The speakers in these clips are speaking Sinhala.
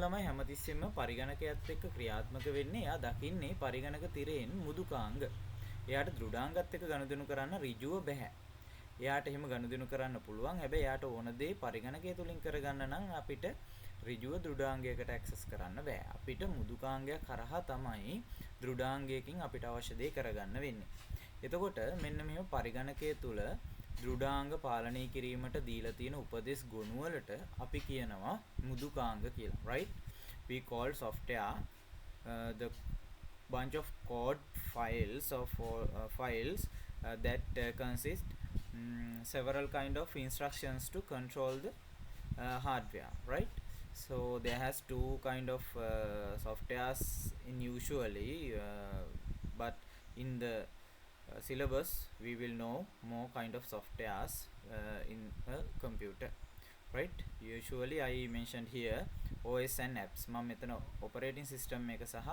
ළමයි හැමතිස්සෙම පරිගණකයත් එක්ක ක්‍රියාත්මක වෙන්නේ එයා දකින්නේ පරිගණක තිරයෙන් මුදුකාංග. එයාට දෘඩාංගත් එක්ක ගනුදෙනු කරන්න ඍජුව බෑ. එයාට එහෙම ගනුදෙනු කරන්න පුළුවන්. හැබැයි එයාට ඕන දේ පරිගණකය තුලින් කරගන්න නම් අපිට ඍජුව දෘඩාංගයකට ඇක්සස් කරන්න බෑ. අපිට මුදුකාංගයක් කරහා තමයි දෘඩාංගයකින් අපිට අවශ්‍ය දේ කරගන්න වෙන්නේ. එතකොට මෙන්න මෙහෙම පරිගණකය තුල දෘඩාංග පාලනය කිරීමට දීලා තියෙන උපදෙස් ගොනු වලට අපි කියනවා මුදුකාංග කියලා. Right? We call software the bunch of code files that consist several kind of instructions to control the hardware, right? So there has two kind of softwares in usually, but in the syllabus we will know more kind of softwares in a computer, right? Usually I mentioned here OS and apps. මම මෙතන operating system එක සහ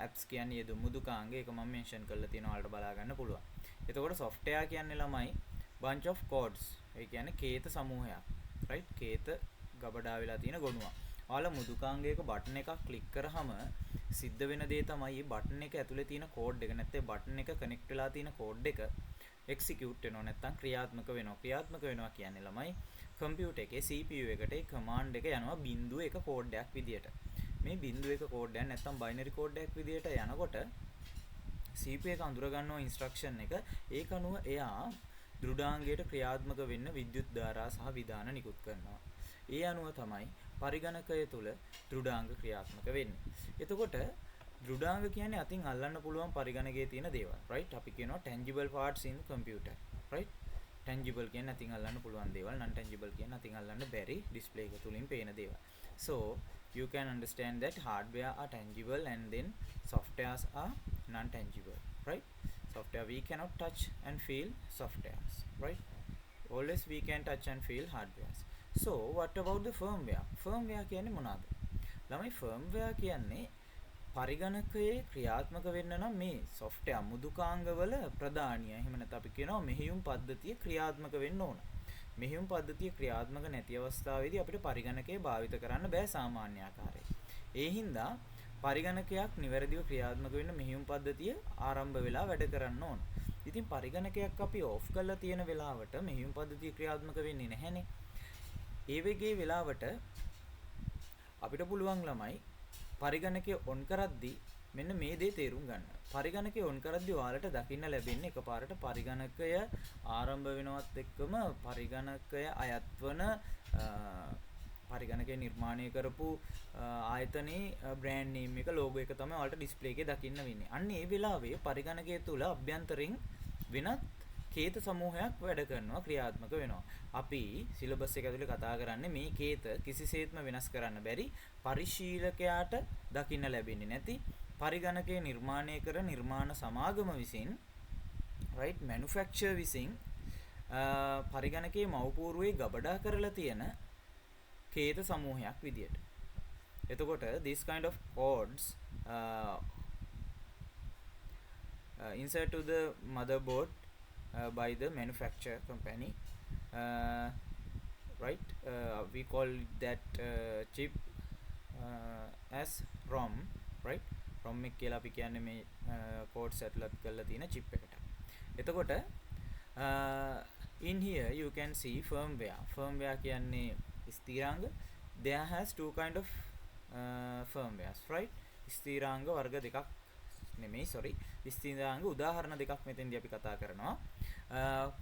apps කියන්නේ යෙදු මුදුකාංග එක මම mention කරලා තියෙනවා. ඔයාලට බලා ගන්න පුළුවන්. එතකොට software කියන්නේ ළමයි bunch of codes. ඒ කියන්නේ කේත සමූහයක්, right? කේත ගබඩා වෙලා තියෙන ගොනුවක්. ඔයාලා මුදුකාංගයක බටන් එකක් ක්ලික් කරාම සිද්ධ වෙන දේ තමයි මේ බටන් එක ඇතුලේ තියෙන කෝඩ් එක නැත්නම් බටන් එක කනෙක්ට් වෙලා තියෙන කෝඩ් එක එක්සිකියුට් වෙනවා නැත්නම් ක්‍රියාත්මක වෙනවා. ක්‍රියාත්මක වෙනවා කියන්නේ ළමයි කම්පියුටර් එකේ CPU එකට ඒ කමාන්ඩ් එක යනවා බිංදුව එක කෝඩ් එකක් විදියට. මේ බිංදුව එක කෝඩ් එකක් නැත්නම් බයිනරි කෝඩ් එකක් විදියට යනකොට CPU එක අඳුර ගන්නවා ඉන්ස්ට්‍රක්ෂන් එක. ඒක අනුව එයා දෘඩාංගයට ක්‍රියාත්මක වෙන්න විද්‍යුත් ධාරා සහ විධාන නිකුත් කරනවා. ඒ අනුව තමයි පරිගණකය තුල දෘඩාංග ක්‍රියාත්මක වෙන්නේ. එතකොට දෘඩාංග කියන්නේ අතින් අල්ලන්න පුළුවන් පරිගණකයේ තියෙන දේවල්, right? අපි කියනවා tangible parts in computer, right? tangible කියන්නේ අතින් අල්ලන්න පුළුවන් දේවල්, non tangible කියන්නේ අතින් අල්ලන්න බැරි display එක තුලින් පේන දේවල්. So you can understand that hardware are tangible and then softwares are non tangible, right? Software we cannot touch and feel softwares, right? Always we can touch and feel hardwares. So what about the firmware? Firmware කියන්නේ මොනවාද? ළමයි firmware කියන්නේ පරිගණකයේ ක්‍රියාත්මක වෙන්න නම් මේ software මුදුකාංගවල ප්‍රධානිය. එහෙම නැත්නම් අපි කියනවා මෙහෙයුම් පද්ධතිය ක්‍රියාත්මක වෙන්න ඕන. මෙහෙයුම් පද්ධතිය ක්‍රියාත්මක නැති අවස්ථාවේදී අපිට පරිගණකය භාවිත කරන්න බෑ සාමාන්‍ය ආකාරයෙන්. ඒ හින්දා පරිගණකයක් නිවැරදිව ක්‍රියාත්මක වෙන්න මෙහෙයුම් පද්ධතිය ආරම්භ වෙලා වැඩ කරන්න ඕන. ඉතින් පරිගණකයක් අපි ඔෆ් කරලා තියෙන වෙලාවට මෙහෙයුම් පද්ධතිය ක්‍රියාත්මක වෙන්නේ නැහැනේ. ඒ වගේ වෙලාවට අපිට පුළුවන් ළමයි පරිගණකය ඔන් කරද්දී මෙන්න මේ දේ තේරුම් ගන්න. පරිගණකය ඔන් කරද්දී ඔයාලට දකින්න ලැබෙන්නේ එකපාරට පරිගණකය ආරම්භ වෙනවත් එක්කම පරිගණකය අයත් වන පරිගණකය නිර්මාණය කරපු ආයතනයේ බ්‍රෑන්ඩ් නේම් එක ලෝගෝ එක තමයි ඔයාලට ඩිස්ප්ලේ එකේ දකින්න වෙන්නේ. අන්න ඒ වෙලාවේ පරිගණකය තුල අභ්‍යන්තරින් වෙනත් කේත සමූහයක් වැඩ කරනවා, ක්‍රියාත්මක වෙනවා. අපි සිලබස් එක ඇතුලේ කතා කරන්නේ මේ කේත කිසිසේත්ම වෙනස් කරන්න බැරි පරිශීලකයාට දකින්න ලැබෙන්නේ නැති පරිගණකයේ නිර්මාණය කර නිර්මාණ සමාගම විසින්, right, manufacturer විසින් පරිගණකයේ මව්පූර්වයේ ගබඩා කරලා තියෙන කේත සමූහයක් විදියට. එතකොට this kind of codes insert to the motherboard by the manufacturer company, right? We call that chip as ROM, right? ROM එක කියලා අපි කියන්නේ මේ code සැටලත් කරලා තියෙන chip එකට. එතකොට in here you can see firmware. Firmware කියන්නේ ස්ථිරාංග. There has two kind of firmwares, right? ස්ථිරාංග වර්ග දෙකක් නෙමෙයි, sorry, ස්ථිරාංග උදාහරණ දෙකක් මෙතෙන්දී අපි කතා කරනවා.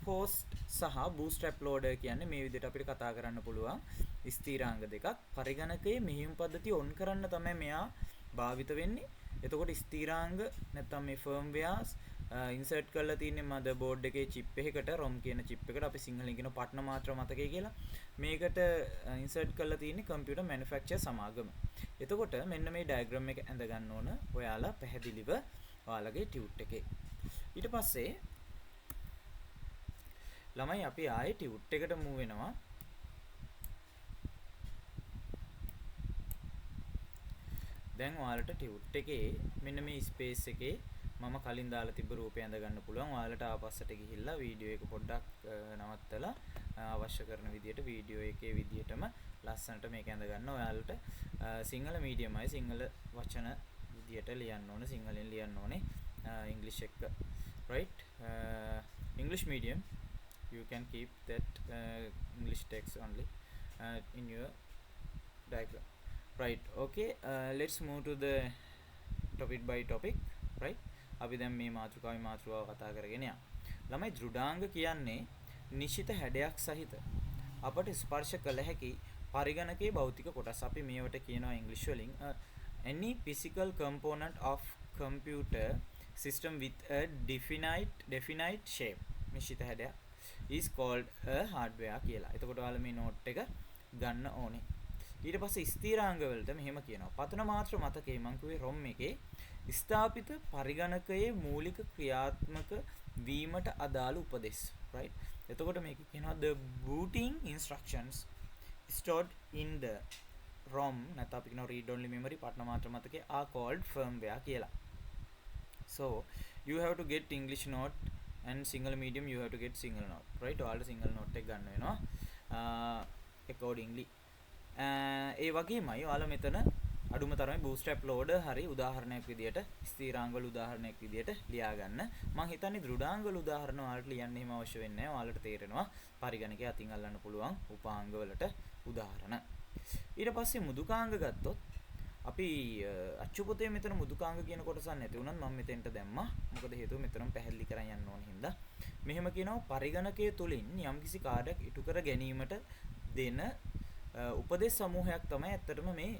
host සහ bootstrap loader කියන්නේ මේ විදිහට අපිට කතා කරන්න පුළුවන් ස්ථිරාංග දෙකක්. පරිගණකයේ මෙහෙයුම් පද්ධතිය on කරන්න තමයි මෙයා භාවිත වෙන්නේ. එතකොට ස්ථිරාංග නැත්නම් මේ firmwares insert කරලා තියෙන්නේ motherboard එකේ chip එකකට, ROM කියන chip එකට. අපි සිංහලෙන් කියන පට්න මාත්‍ර මතකය කියලා. මේකට insert කරලා තියෙන්නේ computer manufacturer සමාගම. එතකොට මෙන්න මේ diagram එක ඇඳ ගන්න ඕන ඔයාලා පැහැදිලිව ඔයාලගේ tute එකේ. ඊට පස්සේ ළමයි අපි ආයේ tute එකට move වෙනවා. දැන් ඔයාලට tute එකේ මෙන්න මේ space එකේ මම කලින් දාලා තිබ්බ රූපය ඇඳ ගන්න පුළුවන්. ඔයාලට ආපස්සට ගිහිල්ලා වීඩියෝ එක පොඩ්ඩක් නවත්තලා අවශ්‍ය කරන විදියට වීඩියෝ එකේ විදියටම ලස්සනට මේක ඇඳ ගන්න. ඔයාලට සිංහල මීඩියමයි සිංහල වචන විදියට ලියන්න ඕනේ සිංහලෙන් ලියන්න ඕනේ English එක right English medium you can keep that English text only in your diagram right okay let's move to the topic by topic right අපි දැන් මේ මාතෘකාව කතා කරගෙන යමු ළමයි දෘඩාංග කියන්නේ නිශ්චිත හැඩයක් සහිත අපට ස්පර්ශ කළ හැකි පරිගණකයේ භෞතික කොටස් අපි මේවට කියනවා ඉංග්‍රීසි වලින් any physical component of computer system with a definite shape නිශ්චිත හැඩයක් is called a hardware කියලා. එතකොට ඔයාලා මේ නෝට් එක ගන්න ඕනේ. ඊට පස්සේ ස්ථිරාංග වලට මෙහෙම කියනවා. පතන මාත්‍ර මතකයේ මං කිව්වේ ROM එකේ ස්ථාපිත පරිගණකයේ මූලික ක්‍රියාත්මක වීමට අදාළ උපදෙස්. right? එතකොට මේක කියනවා the booting instructions stored in the ROM නැත්නම් අපි කියනවා read only memory පටන මාත්‍ර මතකයේ are called firmware කියලා. So you have to get English note and single medium you have to get single note right ඔයාලට single note එක ගන්න වෙනවා accordingly ඒ වගේමයි ඔයාලා මෙතන අඩුම තරමේ bootstrap loader හරි උදාහරණයක් විදියට ස්ථිරාංග වල උදාහරණයක් විදියට ලියා ගන්න මම හිතන්නේ දෘඩාංග වල උදාහරණ ඔයාලට ලියන්න එහෙම අවශ්‍ය වෙන්නේ නැහැ ඔයාලට තේරෙනවා පරිගණකයේ අතින් අල්ලන්න පුළුවන් උපාංග වලට උදාහරණ ඊට පස්සේ මුදුකාංග ගත්තොත් අපි අච්චුපොතේ මෙතන මුදුකාංග කියන කොටසක් නැති වුණත් මම මෙතෙන්ට දැම්මා. මොකද හේතුව මෙතනම පැහැදිලි කරන් යන්න ඕන හින්දා. මෙහෙම කියනවා පරිගණකයේ තුලින් යම්කිසි කාර්යයක් ඉටු කර ගැනීමට දෙන උපදේශ සමූහයක් තමයි ඇත්තටම මේ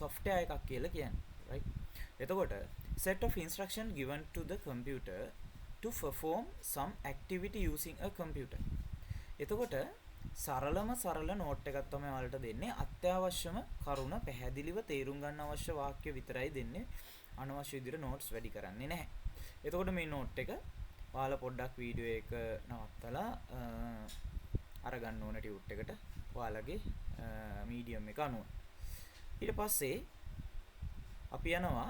software එකක් කියලා කියන්නේ. right? එතකොට set of instruction given to the computer to perform some activity using a computer. එතකොට සරල නෝට් එකක් තමයි ඔයාලට දෙන්නේ අත්‍යවශ්‍යම කරුණ පැහැදිලිව තේරුම් ගන්න අවශ්‍ය වාක්‍ය විතරයි දෙන්නේ අනවශ්‍ය විදිහට නෝට්ස් වැඩි කරන්නේ නැහැ. එතකොට මේ නෝට් එක ඔයාලා පොඩ්ඩක් වීඩියෝ එක නවත්තලා අරගන්න ඕන ටියුට් එකට ඔයාලගේ මීඩියම් එක අනුව. ඊට පස්සේ අපි යනවා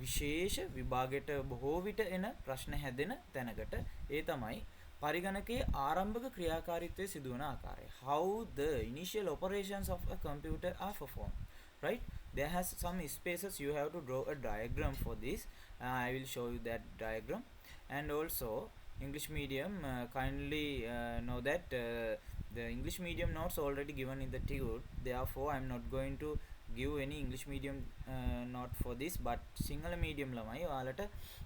විශේෂ විභාගයට බොහෝ විට එන ප්‍රශ්න හැදෙන තැනකට. ඒ තමයි පරිගණකයේ ආරම්භක ක්‍රියාකාරීත්වයේ සිදුවන ආකාරය. How the initial operations of a computer are performed. Right? There has some spaces you have to draw a diagram for this. I will show you that diagram. And also English medium kindly know that the English medium notes already given in the tutor. Therefore I am not going to give any English medium note for this but Sinhala medium lamai ඔයාලට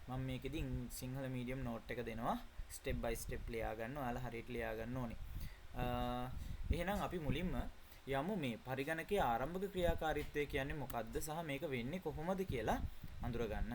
මම මේකෙදි Sinhala medium note එක දෙනවා. step by step ලියා ගන්න ඔයාලා හරියට ලියා ගන්න ඕනේ. එහෙනම් අපි මුලින්ම යමු මේ පරිගණකයේ ආරම්භක ක්‍රියාකාරීත්වය කියන්නේ මොකක්ද සහ මේක වෙන්නේ කොහොමද කියලා අඳුරගන්න.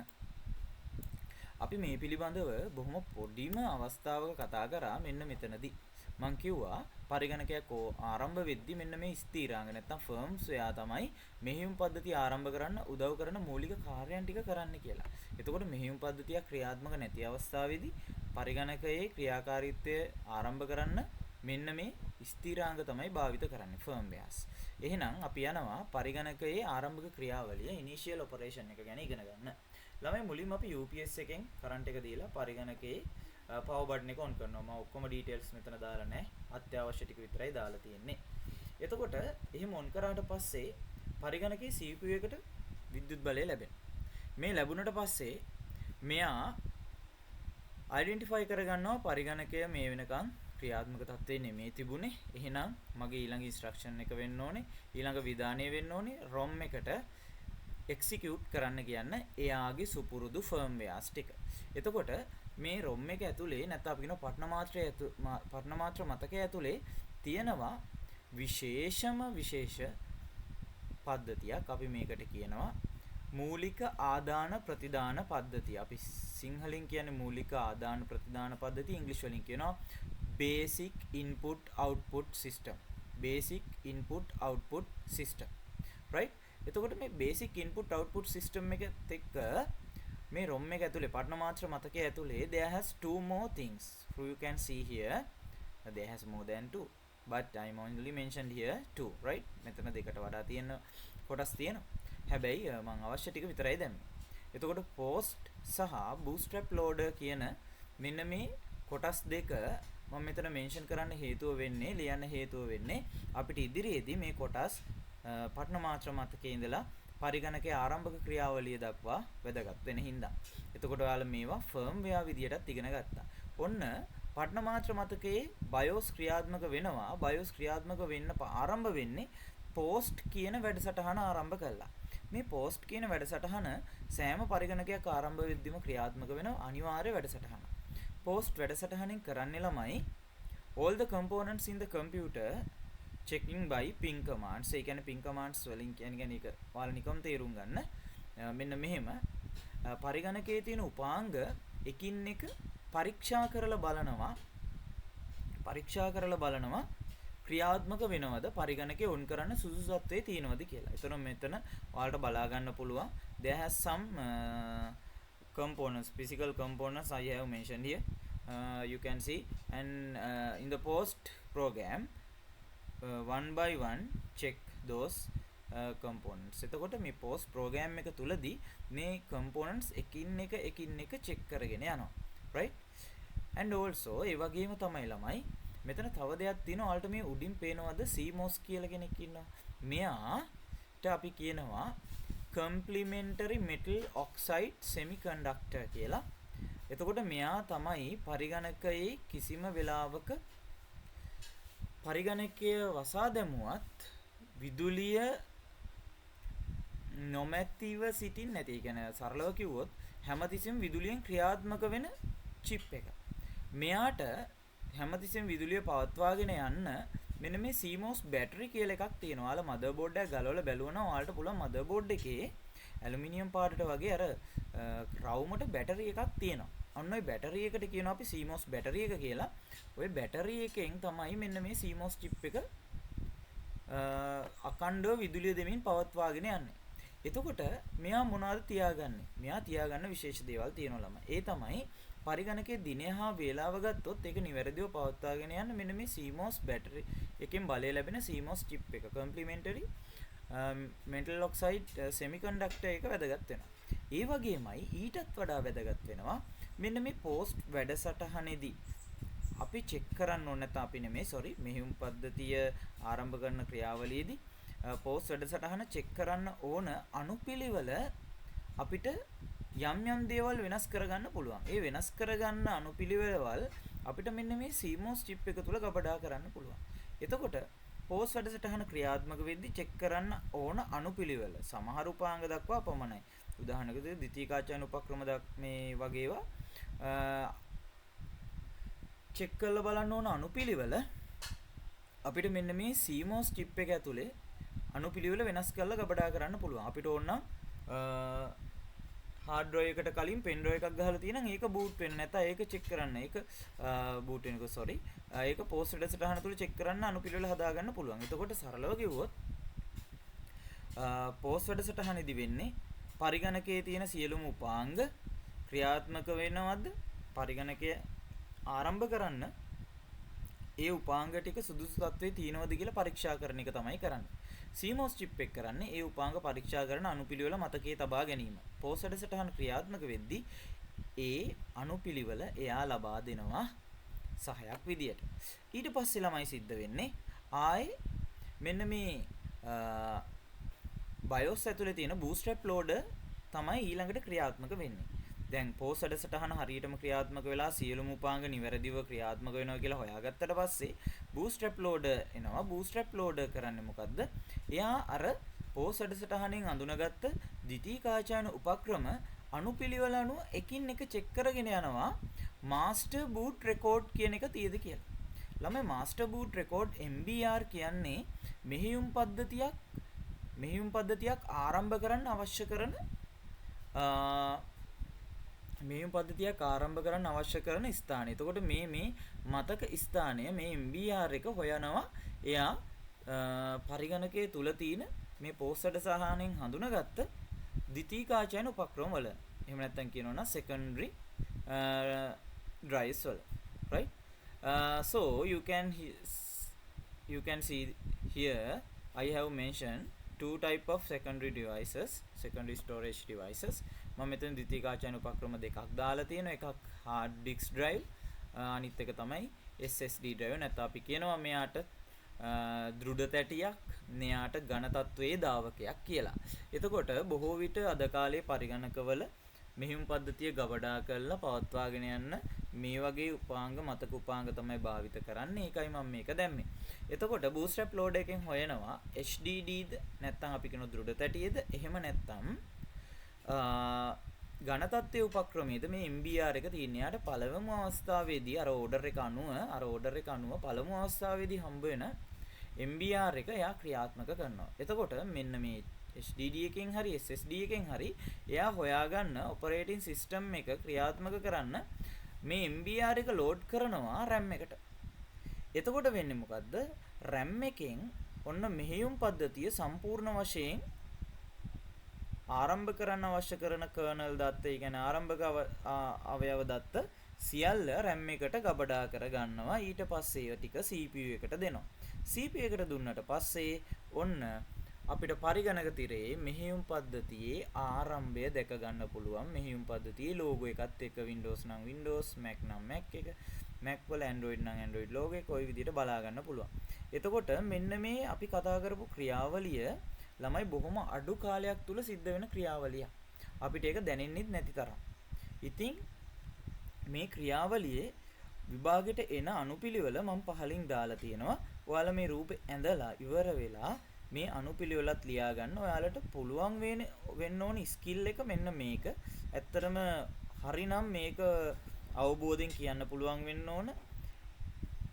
අපි මේ පිළිබඳව බොහොම පොඩිම අවස්ථාවක කතා කරා මෙන්න මෙතනදී. මම කිව්වා පරිගණකයක් ආරම්භ වෙද්දි මෙන්න මේ ස්ථිරාංග නැත්තම් ෆර්ම්ස්වැයා තමයි මෙහෙයුම් පද්ධතිය ආරම්භ කරන්න උදව් කරන මූලික කාර්යයන් ටික කරන්න කියලා. එතකොට මෙහෙයුම් පද්ධතිය ක්‍රියාත්මක නැති අවස්ථාවේදී පරිගණකයේ ක්‍රියාකාරීත්වය ආරම්භ කරන්න මෙන්න මේ ස්ථිරාංග තමයි භාවිත කරන්නේ ෆර්ම්වැයාස්. එහෙනම් අපි යනවා පරිගණකයේ ආරම්භක ක්‍රියාවලිය ඉනිෂියල් ඔපරේෂන් එක ගැන ඉගෙන ගන්න. ළමයි මුලින්ම අපි UPS එකෙන් කරන්ට් එක දීලා පරිගණකයේ පවර් බටන් එක ඔන් කරනවා. මම ඔක්කොම ඩීටේල්ස් මෙතන දාලා නැහැ. අත්‍යවශ්‍ය ටික විතරයි දාලා තියෙන්නේ. එතකොට එහෙම ඔන් කරාට පස්සේ පරිගණකයේ CPU එකට විද්‍යුත් බලය ලැබෙනවා. මේ ලැබුණට පස්සේ මෙයා අයිඩෙන්ටිෆයි කරගන්නවා පරිගණකය මේ වෙනකන් ක්‍රියාත්මක තත්ත්වයේ නෙමෙයි තිබුණේ. එහෙනම් මගේ ඊළඟ ඉන්ස්ට්‍රක්ෂන් එක වෙන්න ඕනේ. ඊළඟ විධානය වෙන්න ඕනේ ROM එකට එක්සිකියුට් කරන්න කියන්න එයාගේ සුපුරුදු ෆර්ම්වෙයාස් ටික. එතකොට මේ ROM එක ඇතුලේ නැත්නම් අපි කියන පට්න මාත්‍ර මතකය ඇතුලේ තියෙනවා විශේෂ පද්ධතියක්. අපි මේකට කියනවා මූලික ආදාන ප්‍රතිදාන පද්ධතිය. අපි සිංහලෙන් කියන්නේ මූලික ආදාන ප්‍රතිදාන පද්ධතිය. ඉංග්‍රීසි වලින් කියනවා basic input output system. basic input output system. right? එතකොට මේ basic input output system එකත් එක්ක මේ ROM එක ඇතුලේ පටන මාත්‍ර මතකයේ ඇතුලේ there has two more things. You can see here there has more than two but I am only mentioned here two. right? මෙතන දෙකට වඩා තියෙන කොටස් තියෙනවා. හැබැයි මම අවශ්‍ය ටික විතරයි දැම්මේ. එතකොට post සහ bootstrap loader කියන මෙන්න මේ කොටස් දෙක මම මෙතන මෙන්ෂන් කරන්න හේතුව වෙන්නේ ලියන්න හේතුව වෙන්නේ අපිට ඉදිරියේදී මේ කොටස් පට්න මාත්‍ර මතකයේ ඉඳලා පරිගණකයේ ආරම්භක ක්‍රියාවලිය දක්වා වැදගත් වෙන හින්දා. එතකොට ඔයාලා මේවා ෆර්ම්වෙයාර් විදියටත් ඉගෙන ගත්තා. ඔන්න පට්න මාත්‍ර මතකයේ BIOS ක්‍රියාත්මක වෙනවා. BIOS ක්‍රියාත්මක වෙන්න ආරම්භ වෙන්නේ POST කියන වැඩසටහන ආරම්භ කළා. මේ POST කියන වැඩසටහන සෑම පරිගණකයක් ආරම්භ වෙද්දිම ක්‍රියාත්මක වෙන අනිවාර්ය වැඩසටහනක්. POST වැඩසටහනින් කරන්නේ ළමයි all the components in the computer checking by ping commands. ඒ කියන්නේ ping commands වලින් කියන්නේ ඒක ඔයාලා නිකම් තේරුම් ගන්න. මෙන්න මෙහෙම පරිගණකයේ තියෙන උපාංග එකින් එක පරීක්ෂා කරලා බලනවා ක්‍රියාත්මක වෙනවද පරිගණකේ ඔන් කරන්න සුදුසුත්වයේ තියෙනවද කියලා. ඒතර මෙතන ඔයාලට බලා ගන්න පුළුවන් there has some components, physical components I have mentioned here. You can see and in the POST program one by one check those components. එතකොට මේ POST program එක තුලදී මේ components එකින් එක check කරගෙන යනවා. Right? And also ඒ වගේම තමයි ළමයි මෙතන තව දෙයක් තියෙනවා. ඔයාලට මේ උඩින් පේනවද CMOS කියලා කෙනෙක් ඉන්නවා. මෙයාට අපි කියනවා complementary metal oxide semiconductor කියලා. එතකොට මෙයා තමයි පරිගණකයේ කිසිම වෙලාවක පරිගණකය වසා දැමුවත් විදුලිය නොමැතිව සිටින්නේ නැති. ඒ කියන්නේ සරලව කිව්වොත් හැමතිස්සෙම විදුලියෙන් ක්‍රියාත්මක වෙන chip එක. මෙයාට හැමතිස්සෙම විදුලිය පවත්වාගෙන යන්න මෙන්න මේ CMOS බැටරි කියලා එකක් තියෙනවා. ඔයාලා මදර්බෝඩ් එක ගලවලා බැලුවනම් ඔයාලට පුළුවන් මදර්බෝඩ් එකේ ඇලුමිනියම් පාටට වගේ අර රවුමට බැටරි එකක් තියෙනවා. අන්න ওই බැටරි එකට කියනවා අපි CMOS බැටරි එක කියලා. ওই බැටරි එකෙන් තමයි මෙන්න මේ CMOS chip එක අකණ්ඩව විදුලිය දෙමින් පවත්වාගෙන යන්නේ. එතකොට මෙයා මොනවද තියාගන්නේ? මෙයා තියාගන්න විශේෂ දේවල් තියෙනවා ළමයි. ඒ තමයි පරිගණකයේ දිනය හා වේලාව ගත්තොත් ඒක නිවැරදිව පවත්වාගෙන යන්න මෙන්න මේ CMOS බැටරි එකෙන් බලය ලැබෙන CMOS chip එක complementary metal oxide semiconductor එක වැදගත් වෙනවා. ඒ වගේමයි ඊටත් වඩා වැදගත් වෙනවා මෙන්න මේ POST වැඩසටහනේදී අපි චෙක් කරන්න ඕන නැත්නම් අපි නෙමෙයි sorry මෙහෙයුම් පද්ධතිය ආරම්භ කරන ක්‍රියාවලියේදී POST වැඩසටහන චෙක් කරන්න ඕන අනුපිළිවෙල අපිට යම් දේවල් වෙනස් කරගන්න පුළුවන්. ඒ වෙනස් කරගන්න අනුපිළිවෙලවල් අපිට මෙන්න මේ CMOS chip එක තුල ගබඩා කරන්න පුළුවන්. එතකොට POST වැඩසටහන ක්‍රියාත්මක වෙද්දී චෙක් කරන්න ඕන අනුපිළිවෙල සමහර උපාංග දක්වා පමණයි. උදාහරණයකට ද්විතීකාචාන උපක්‍රම මේ වගේ ඒවා චෙක් කරලා බලන්න ඕන අනුපිළිවෙල අපිට මෙන්න මේ CMOS chip එක ඇතුලේ අනුපිළිවෙල වෙනස් කරලා ගබඩා කරන්න පුළුවන්. අපිට ඕන නම් hard drive එකට කලින් pen drive එකක් ගහලා තියෙනම් ඒක boot වෙන්නේ නැත්නම් ඒක check කරන්න. ඒක boot වෙනකොට sorry. ඒක POST වැඩසටහන තුල check කරන්න අනුපිළිවෙල හදාගන්න පුළුවන්. එතකොට සරලව කිව්වොත් POST වැඩසටහනේදී වෙන්නේ පරිගණකයේ තියෙන සියලුම උපාංග ක්‍රියාත්මක වෙනවද? පරිගණකය ආරම්භ කරන්න ඒ උපාංග ටික සුදුසු තත්ත්වයේ තියෙනවද කියලා පරීක්ෂා කරන එක තමයි කරන්නේ. CMOS chip එක කරන්නේ ඒ උපාංග පරීක්ෂා කරන අනුපිළිවෙල මතකයේ තබා ගැනීම. POST වැඩසටහන ක්‍රියාත්මක වෙද්දී ඒ අනුපිළිවෙල එයා ලබා දෙනවා සහයක් විදියට. ඊට පස්සේ ළමයි සිද්ධ වෙන්නේ ආයේ මෙන්න මේ BIOS ඇතුලේ තියෙන bootstrap loader තමයි ඊළඟට ක්‍රියාත්මක වෙන්නේ. දැන් POST වැඩසටහන හරියටම ක්‍රියාත්මක වෙලා සියලුම උපාංග නිවැරදිව ක්‍රියාත්මක වෙනවා කියලා හොයාගත්තට පස්සේ bootstrap loader එනවා. bootstrap loader කරන්නේ මොකද්ද? එයා අර POST වැඩසටහනෙන් අඳුනගත්ත ද්විතීකාචාන උපක්‍රම අනුපිළිවෙල අනුව එකින් එක චෙක් කරගෙන යනවා master boot record කියන එක තියෙද කියලා. ළමයි master boot record MBR කියන්නේ මෙහෙයුම් පද්ධතියක් ආරම්භ කරන්න අවශ්‍ය කරන ස්ථානය. එතකොට මේ මතක ස්ථානය මේ MBR එක හොයනවා. එයා පරිගණකයේ තුල තියෙන මේ POST වැඩසටහනෙන් හඳුනාගත්ත ද්විතීකාචාන උපක්‍රම වල. එහෙම නැත්නම් කියනවා නම් secondary drives වල. Right? So you can see here I have mentioned two type of secondary devices, secondary storage devices. මම මෙතන ද්විතීකාචාන උපක්‍රම දෙකක් දාලා තියෙනවා. එකක් hard disk drive, අනිත් එක තමයි SSD drive. නැත්නම් අපි කියනවා මෙයාට දෘඩ තැටියක් මෙයාට ඝන තත්වයේ දාවකයක් කියලා. එතකොට බොහෝ විට අද කාලේ පරිගණකවල මෙහෙයුම් පද්ධතිය ගබඩා කරලා පවත්වාගෙන යන්න මේ වගේ උපාංග මතක උපාංග තමයි භාවිත කරන්නේ. ඒකයි මම මේක දැම්මේ. එතකොට bootstrap loader එකෙන් හොයනවා HDDද නැත්නම් අපි කියන දෘඩ තැටියද එහෙම නැත්නම් ඝන තත්ත්වයේ උපක්‍රමයේද මේ MBR එක තියෙන. යාට පළවෙනි අවස්ථාවේදී අර ඕඩර් එක අනුව පළමු අවස්ථාවේදී හම්බ වෙන MBR එක එයා ක්‍රියාත්මක කරනවා. එතකොට මෙන්න මේ HDD එකෙන් හරි SSD එකෙන් හරි එයා හොයාගන්න ඔපරේටින් සිස්ටම් එක ක්‍රියාත්මක කරන්න මේ MBR එක ලෝඩ් කරනවා RAM එකට. එතකොට වෙන්නේ මොකද්ද? RAM එකෙන් ඔන්න මෙහෙයුම් පද්ධතිය සම්පූර්ණ වශයෙන් ආරම්භ කරන්න අවශ්‍ය කරන කර්නල් දත්ත, ඒ කියන්නේ ආරම්භක අවයව දත්ත සියල්ල RAM එකට ගබඩා කර ගන්නවා. ඊට පස්සේ ඒ ටික CPU එකට දෙනවා. CPU එකට දුන්නට පස්සේ ඔන්න අපිට පරිගණක තිරේ මෙහෙයුම් පද්ධතියේ ආරම්භය දැක ගන්න පුළුවන්. මෙහෙයුම් පද්ධතියේ ලෝගෝ එකත් එක්ක Windows නම් Windows, Mac නම් Mac එක, Mac වල Android නම් Android ලෝගෝ එක ওই විදිහට බලා ගන්න පුළුවන්. එතකොට මෙන්න මේ අපි කතා කරපු ක්‍රියාවලිය ළමයි බොහොම අඩු කාලයක් තුල සිද්ධ වෙන ක්‍රියාවලියක්. අපිට ඒක දැනෙන්නෙත් නැති තරම්. ඉතින් මේ ක්‍රියාවලියේ විභාගෙට එන අනුපිළිවෙල මම පහලින් දාලා තියෙනවා. ඔයාලා මේ රූපේ ඇඳලා ඉවර වෙලා මේ අනුපිළිවෙලත් ලියා ගන්න. ඔයාලට පුළුවන් වෙන්න ඕනි ස්කිල් එක මෙන්න මේක. ඇත්තටම හරිනම් මේක අවබෝධයෙන් කියන්න පුළුවන් වෙන්න ඕන.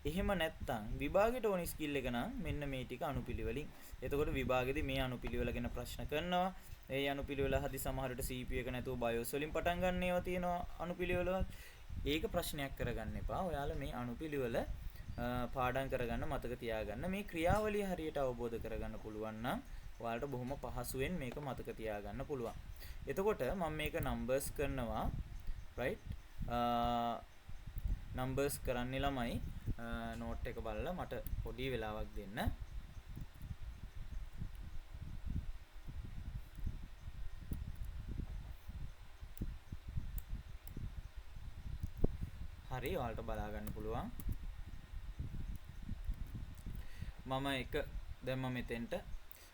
එහෙම නැත්තම් විභාගෙට ඕනි ස්කිල් එක නම් මෙන්න මේ ටික අනුපිළිවෙලින්. එතකොට විභාගෙදී මේ අනුපිළිවෙල ගැන ප්‍රශ්න කරනවා. ඒ අනුපිළිවෙල හදි සමහරට CPU එක නැතුව BIOS වලින් පටන් ගන්න ඒවා තියෙනවා අනුපිළිවෙල. ඒක ප්‍රශ්නයක් කරගන්න එපා. ඔයාලා මේ අනුපිළිවෙල පාඩම් කරගන්න, මතක තියාගන්න. මේ ක්‍රියාවලිය හරියට අවබෝධ කරගන්න පුළුවන් නම් ඔයාලට බොහොම පහසුවෙන් මේක මතක තියාගන්න පුළුවන්. එතකොට මම මේක නම්බර්ස් කරනවා. right නම්බර්ස් කරන්නේ ළමයි නෝට් එක බලලා මට පොඩි වෙලාවක් දෙන්න. හරි ඔයාලට බලා ගන්න පුළුවන්. මම එක දැම්ම මෙතෙන්ට.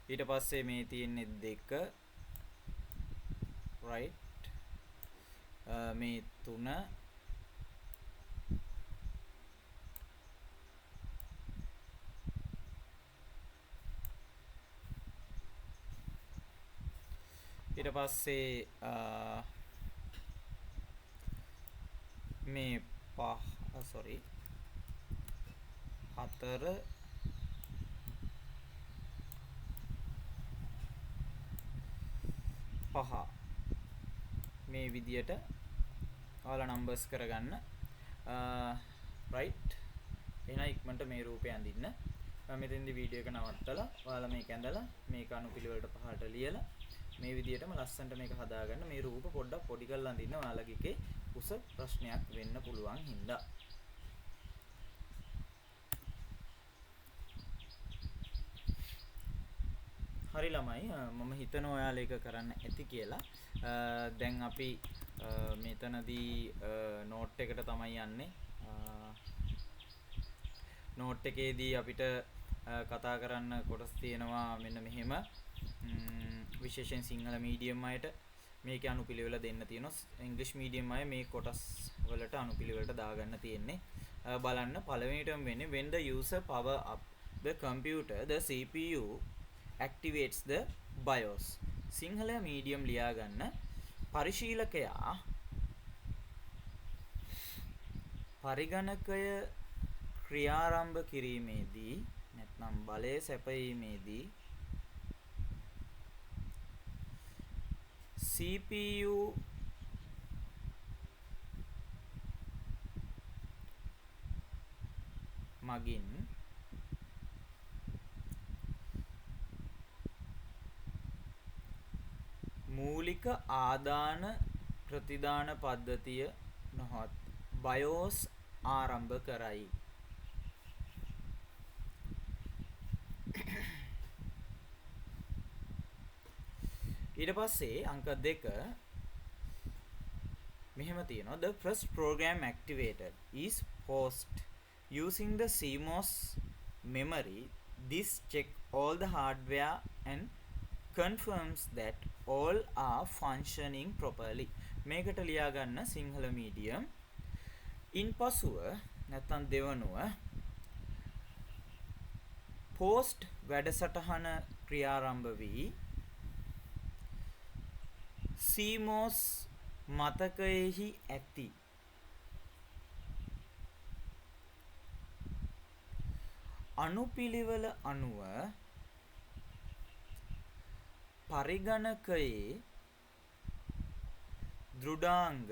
ඊට පස්සේ මේ තියෙන්නේ 2 right මේ 3 ඊට පස්සේ මේ 4 5 මේ විදියට ඔයාලා නම්බර්ස් කරගන්න. right එහෙනම් ඉක්මනට මේ රූපය අඳින්න. මම මෙතෙන්දි වීඩියෝ එක නවත්තලා ඔයාලා මේක ඇඳලා මේක අනුපිළිවෙලට පහළට ලියලා මේ විදියටම ලස්සනට මේක හදාගන්න. මේ රූප පොඩ්ඩක් පොඩි කරලා අඳින්න ඔයාලගේ එකේ උස ප්‍රශ්නයක් වෙන්න පුළුවන් හින්දා. හරි ළමයි මම හිතනවා ඔයාලා ඒක කරන්න ඇති කියලා. දැන් අපි මෙතනදී නෝට් එකට තමයි යන්නේ. නෝට් එකේදී අපිට කතා කරන්න කොටස් තියෙනවා මෙන්න මෙහෙම. විශේෂයෙන් සිංහල මීඩියම් අයට මේකේ අනුපිළිවෙල දෙන්න තියෙනවා. ඉංග්‍රීසි මීඩියම් අය මේ කොටස් වලට අනුපිළිවෙලට දාගන්න තියෙන්නේ. බලන්න පළවෙනිටම වෙන්නේ when the user power up the computer the CPU activates the BIOS. Sinhala medium ලියා ගන්න. පරිශීලකයා පරිගණකය ක්‍රියාරම්භ කිරීමේදී නැත්නම් බලය සැපයීමේදී CPU මගින් මූලික ආදාන ප්‍රතිදාන පද්ධතිය නොහොත් BIOS ආරම්භ කරයි. ඊට පස්සේ අංක 2 මෙහෙම තියෙනවා. The first program activated is host using the CMOS memory This check all the hardware and confirms that all are functioning properly. මේකට ලියා ගන්න සිංහල medium. ඉන්පසුව නැත්නම් දෙවනුව post වැඩසටහන ක්‍රියාරම්භ වී CMOS මතකයෙහි ඇති අනුපිළිවෙල අනුව පරිගණකයේ දෘඩාංග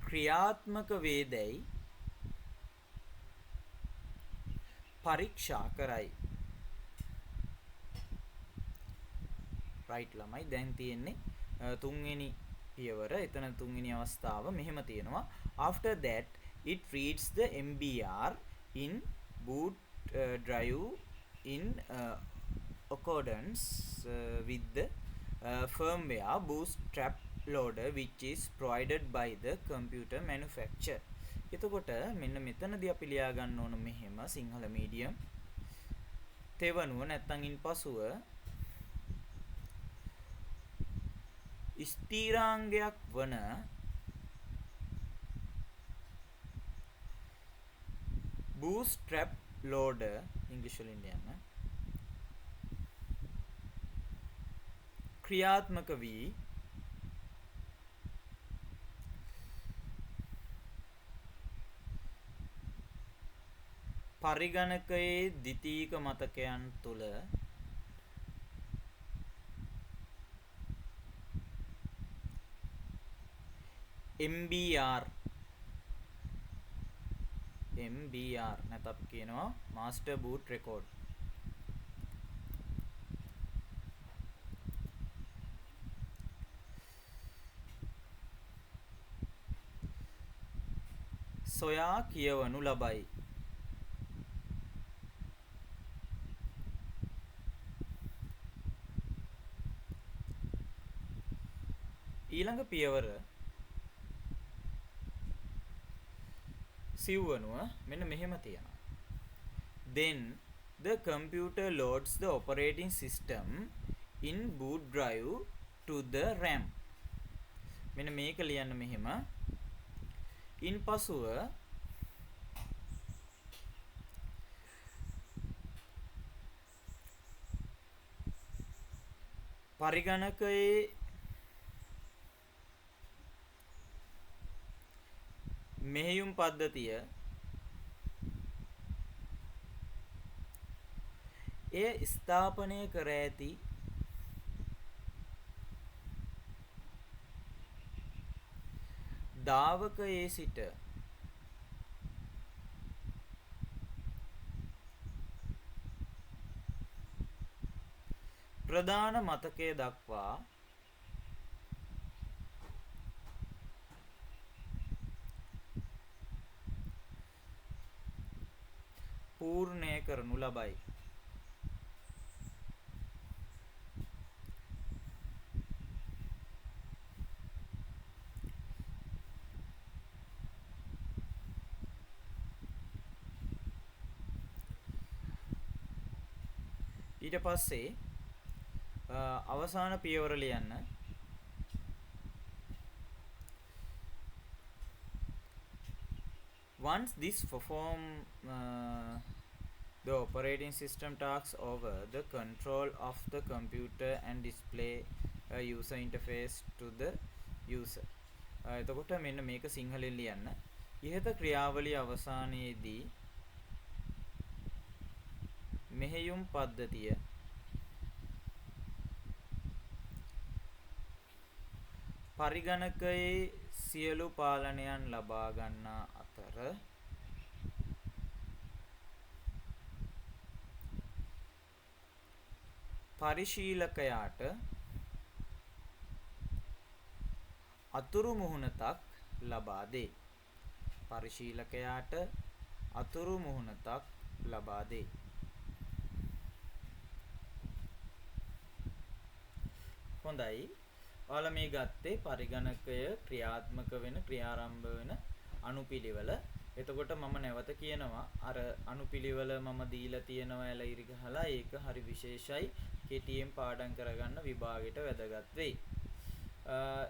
ක්‍රියාත්මක වේදැයි පරීක්ෂා කරයි. රයිට් ළමයි දැන් තියෙන්නේ තුන්වෙනි පියවර. එතන තුන්වෙනි අවස්ථාව මෙහෙම තියෙනවා. After that it reads the MBR in boot drive in accordance with the firmware bootstrap loader which is provided by the computer manufacturer. එතකොට මෙන්න මෙතනදී අපි ලියා ගන්න ඕන මෙහෙම සිංහල medium තෙවනුව නැත්නම් ඉන්පසුව ස්ථිරාංගයක් වන bootstrap loader English වලින් යන්න ක්‍රියාත්මක වී පරිගණකයේ ද්විතීයික මතකයන් තුළ MBR නැත්නම් අපි කියනවා master boot record සොයා කියවනු ලබයි. ඊළඟ පියවර සිව්වනුව මෙන්න මෙහෙම තියෙනවා. Then the computer loads the operating system in boot drive to the RAM. මෙන්න මේක ලියන්න මෙහෙම. ඉන්පසුව පරිගණකයේ මෙහෙයුම් පද්ධතිය එය ස්ථාපනය කර ඇති දාවකයේ සිට ප්‍රධාන මතකය දක්වා පූර්ණය කරනු ලබයි. ඊට පස්සේ අවසාන පියවර ලියන්න. Once this perform the operating system takes over the control of the computer and display a user interface to the user. එතකොට මෙන්න මේක සිංහලෙන් ලියන්න. ඉහත ක්‍රියාවලිය අවසානයේදී මෙහෙයුම් පද්ධතිය පරිගණකයේ සියලු පාලනයන් ලබා ගන්නා අතර පරිශීලකයාට අතුරු මුහුණතක් ලබා දේ. පරිශීලකයාට අතුරු මුහුණතක් ලබා දේ. හොඳයි. ඔයාලා මේ ගත්තේ පරිගණකය ක්‍රියාත්මක වෙන ක්‍රියාරම්භ වෙන අනුපිළිවෙල. එතකොට මම නැවත කියනවා අර අනුපිළිවෙල මම දීලා තියෙනවා ඇලයිරි ගහලා ඒක හරි විශේෂයි කෙටියෙන් පාඩම් කරගන්න විභාගෙට වැදගත් වෙයි.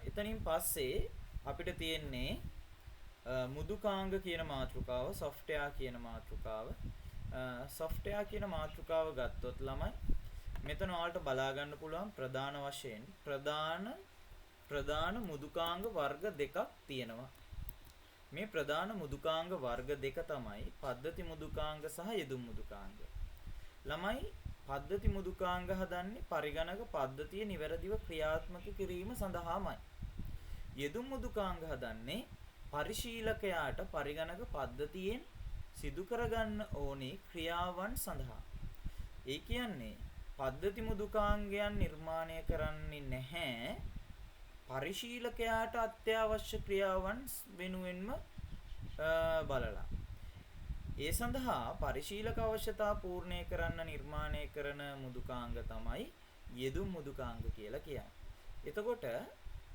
එතනින් පස්සේ අපිට තියෙන්නේ මුදුකාංග කියන මාතෘකාව software කියන මාතෘකාව. software කියන මාතෘකාව ගත්තොත් ළමයි මෙතන ඔයාලට බලා ගන්න පුළුවන් ප්‍රධාන වශයෙන් ප්‍රධාන මුදුකාංග වර්ග දෙකක් තියෙනවා. මේ ප්‍රධාන මුදුකාංග වර්ග දෙක තමයි පද්ධති මුදුකාංග සහ යෙදුම් මුදුකාංග. ළමයි පද්ධති මුදුකාංග හදන්නේ පරිගණක පද්ධතිය නිවැරදිව ක්‍රියාත්මක කිරීම සඳහාමයි. යෙදුම් මුදුකාංග හදන්නේ පරිශීලකයාට පරිගණක පද්ධතියෙන් සිදු කරගන්න ඕනේ ක්‍රියාවන් සඳහා. ඒ කියන්නේ පද්ධති මුදුකාංගයන් නිර්මාණය කරන්නේ නැහැ පරිශීලකයාට අත්‍යවශ්‍ය ක්‍රියාවන් වෙනුවෙන්ම බලලා. ඒ සඳහා පරිශීලක අවශ්‍යතා පූර්ණය කරන්න නිර්මාණය කරන මුදුකාංග තමයි යෙදුම් මුදුකාංග කියලා කියන්නේ. එතකොට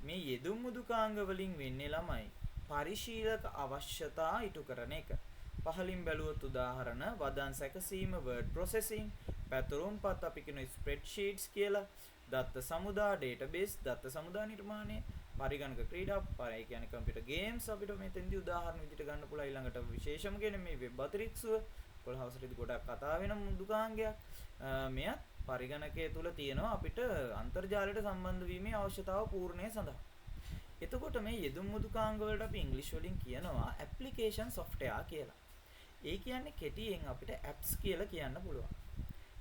මේ යෙදුම් මුදුකාංග වලින් වෙන්නේ ළමයි පරිශීලක අවශ්‍යතා ඉටු කරන එක. පහලින් බැලුවොත් උදාහරණ වදන් සැකසීම word processing, පැතුරුම්පත් අපි කියන spreadsheets කියලා, දත්ත සමුදා database, දත්ත සමුදා නිර්මාණය, පරිගණක ක්‍රීඩා, ඒ කියන්නේ computer games අපිට මෙතෙන්දී උදාහරණ විදිහට ගන්න පුළුවන්. ඊළඟට විශේෂම කියන්නේ මේ web අතිරික්සුව 11 ගොඩක් කතා වෙන මුදුකාංගයක්. මෙයත් පරිගණකයේ තුල තියෙනවා අපිට අන්තර්ජාලයට සම්බන්ධ වීමේ අවශ්‍යතාව පූර්ණය සඳහා. එතකොට මේ යෙදුම් මුදුකාංග වලට අපි ඉංග්‍රීසි වලින් කියනවා application software කියලා. ඒ කියන්නේ කෙටියෙන් අපිට apps කියලා කියන්න පුළුවන්.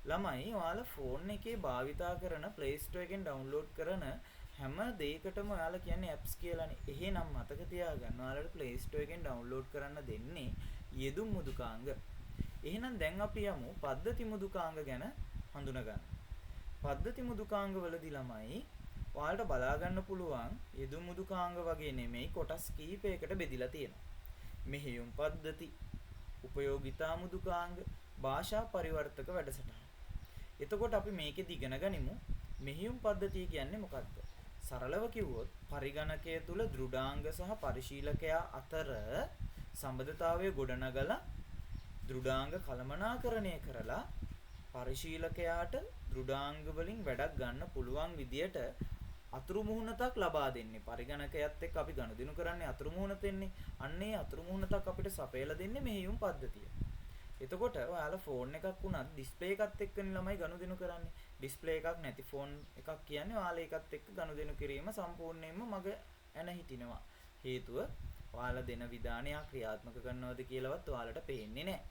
ළමයි ඔයාලා ෆෝන් එකේ භාවිතා කරන Play Store එකෙන් ඩවුන්ලෝඩ් කරන හැම දෙයකටම ඔයාලා කියන්නේ apps කියලානේ. එහෙනම් මතක තියාගන්න ඔයාලට Play Store එකෙන් ඩවුන්ලෝඩ් කරන්න දෙන්නේ යෙදුම් මුදුකාංග. එහෙනම් දැන් අපි යමු පද්ධති මුදුකාංග ගැන හඳුනා ගන්න. පද්ධති මුදුකාංග වලදී ළමයි ඔයාලට බලා ගන්න පුළුවන් යෙදුම් මුදුකාංග වගේ නෙමෙයි කොටස් කීපයකට බෙදිලා තියෙනවා. මෙහෙයුම් පද්ධති, උපයෝගිතා මුදුකාංග, භාෂා පරිවර්තක වැඩසටහන. එතකොට අපි මේකෙදි ඉගෙන ගනිමු මෙහෙයුම් පද්ධතිය කියන්නේ මොකක්ද? සරලව කිව්වොත් පරිගණකය තුල දෘඩාංග සහ පරිශීලකයා අතර සම්බන්ධතාවය ගොඩනගලා දෘඩාංග කළමනාකරණය කරලා පරිශීලකයාට දෘඩාංග වලින් වැඩක් ගන්න පුළුවන් විදියට අතුරු මුහුණතක් ලබා දෙන්නේ. පරිගණකයත් එක්ක අපි ගනුදෙනු කරන්නේ අතුරු මුහුණතෙන්නේ. අන්නේ අතුරු මුහුණතක් අපිට සපයලා දෙන්නේ මෙහෙයුම් පද්ධතිය. එතකොට ඔයාලා ෆෝන් එකක් වුණත් ඩිස්ප්ලේ එකත් එක්කනේ ළමයි ගනුදෙනු කරන්නේ. ඩිස්ප්ලේ එකක් නැති ෆෝන් එකක් කියන්නේ ඔයාලා ඒකත් එක්ක ගනුදෙනු කිරීම සම්පූර්ණයෙන්ම මග ඇන හිටිනවා. හේතුව ඔයාලා දෙන විධානය ක්‍රියාත්මක කරනවද කියලාවත් ඔයාලට පේන්නේ නැහැ.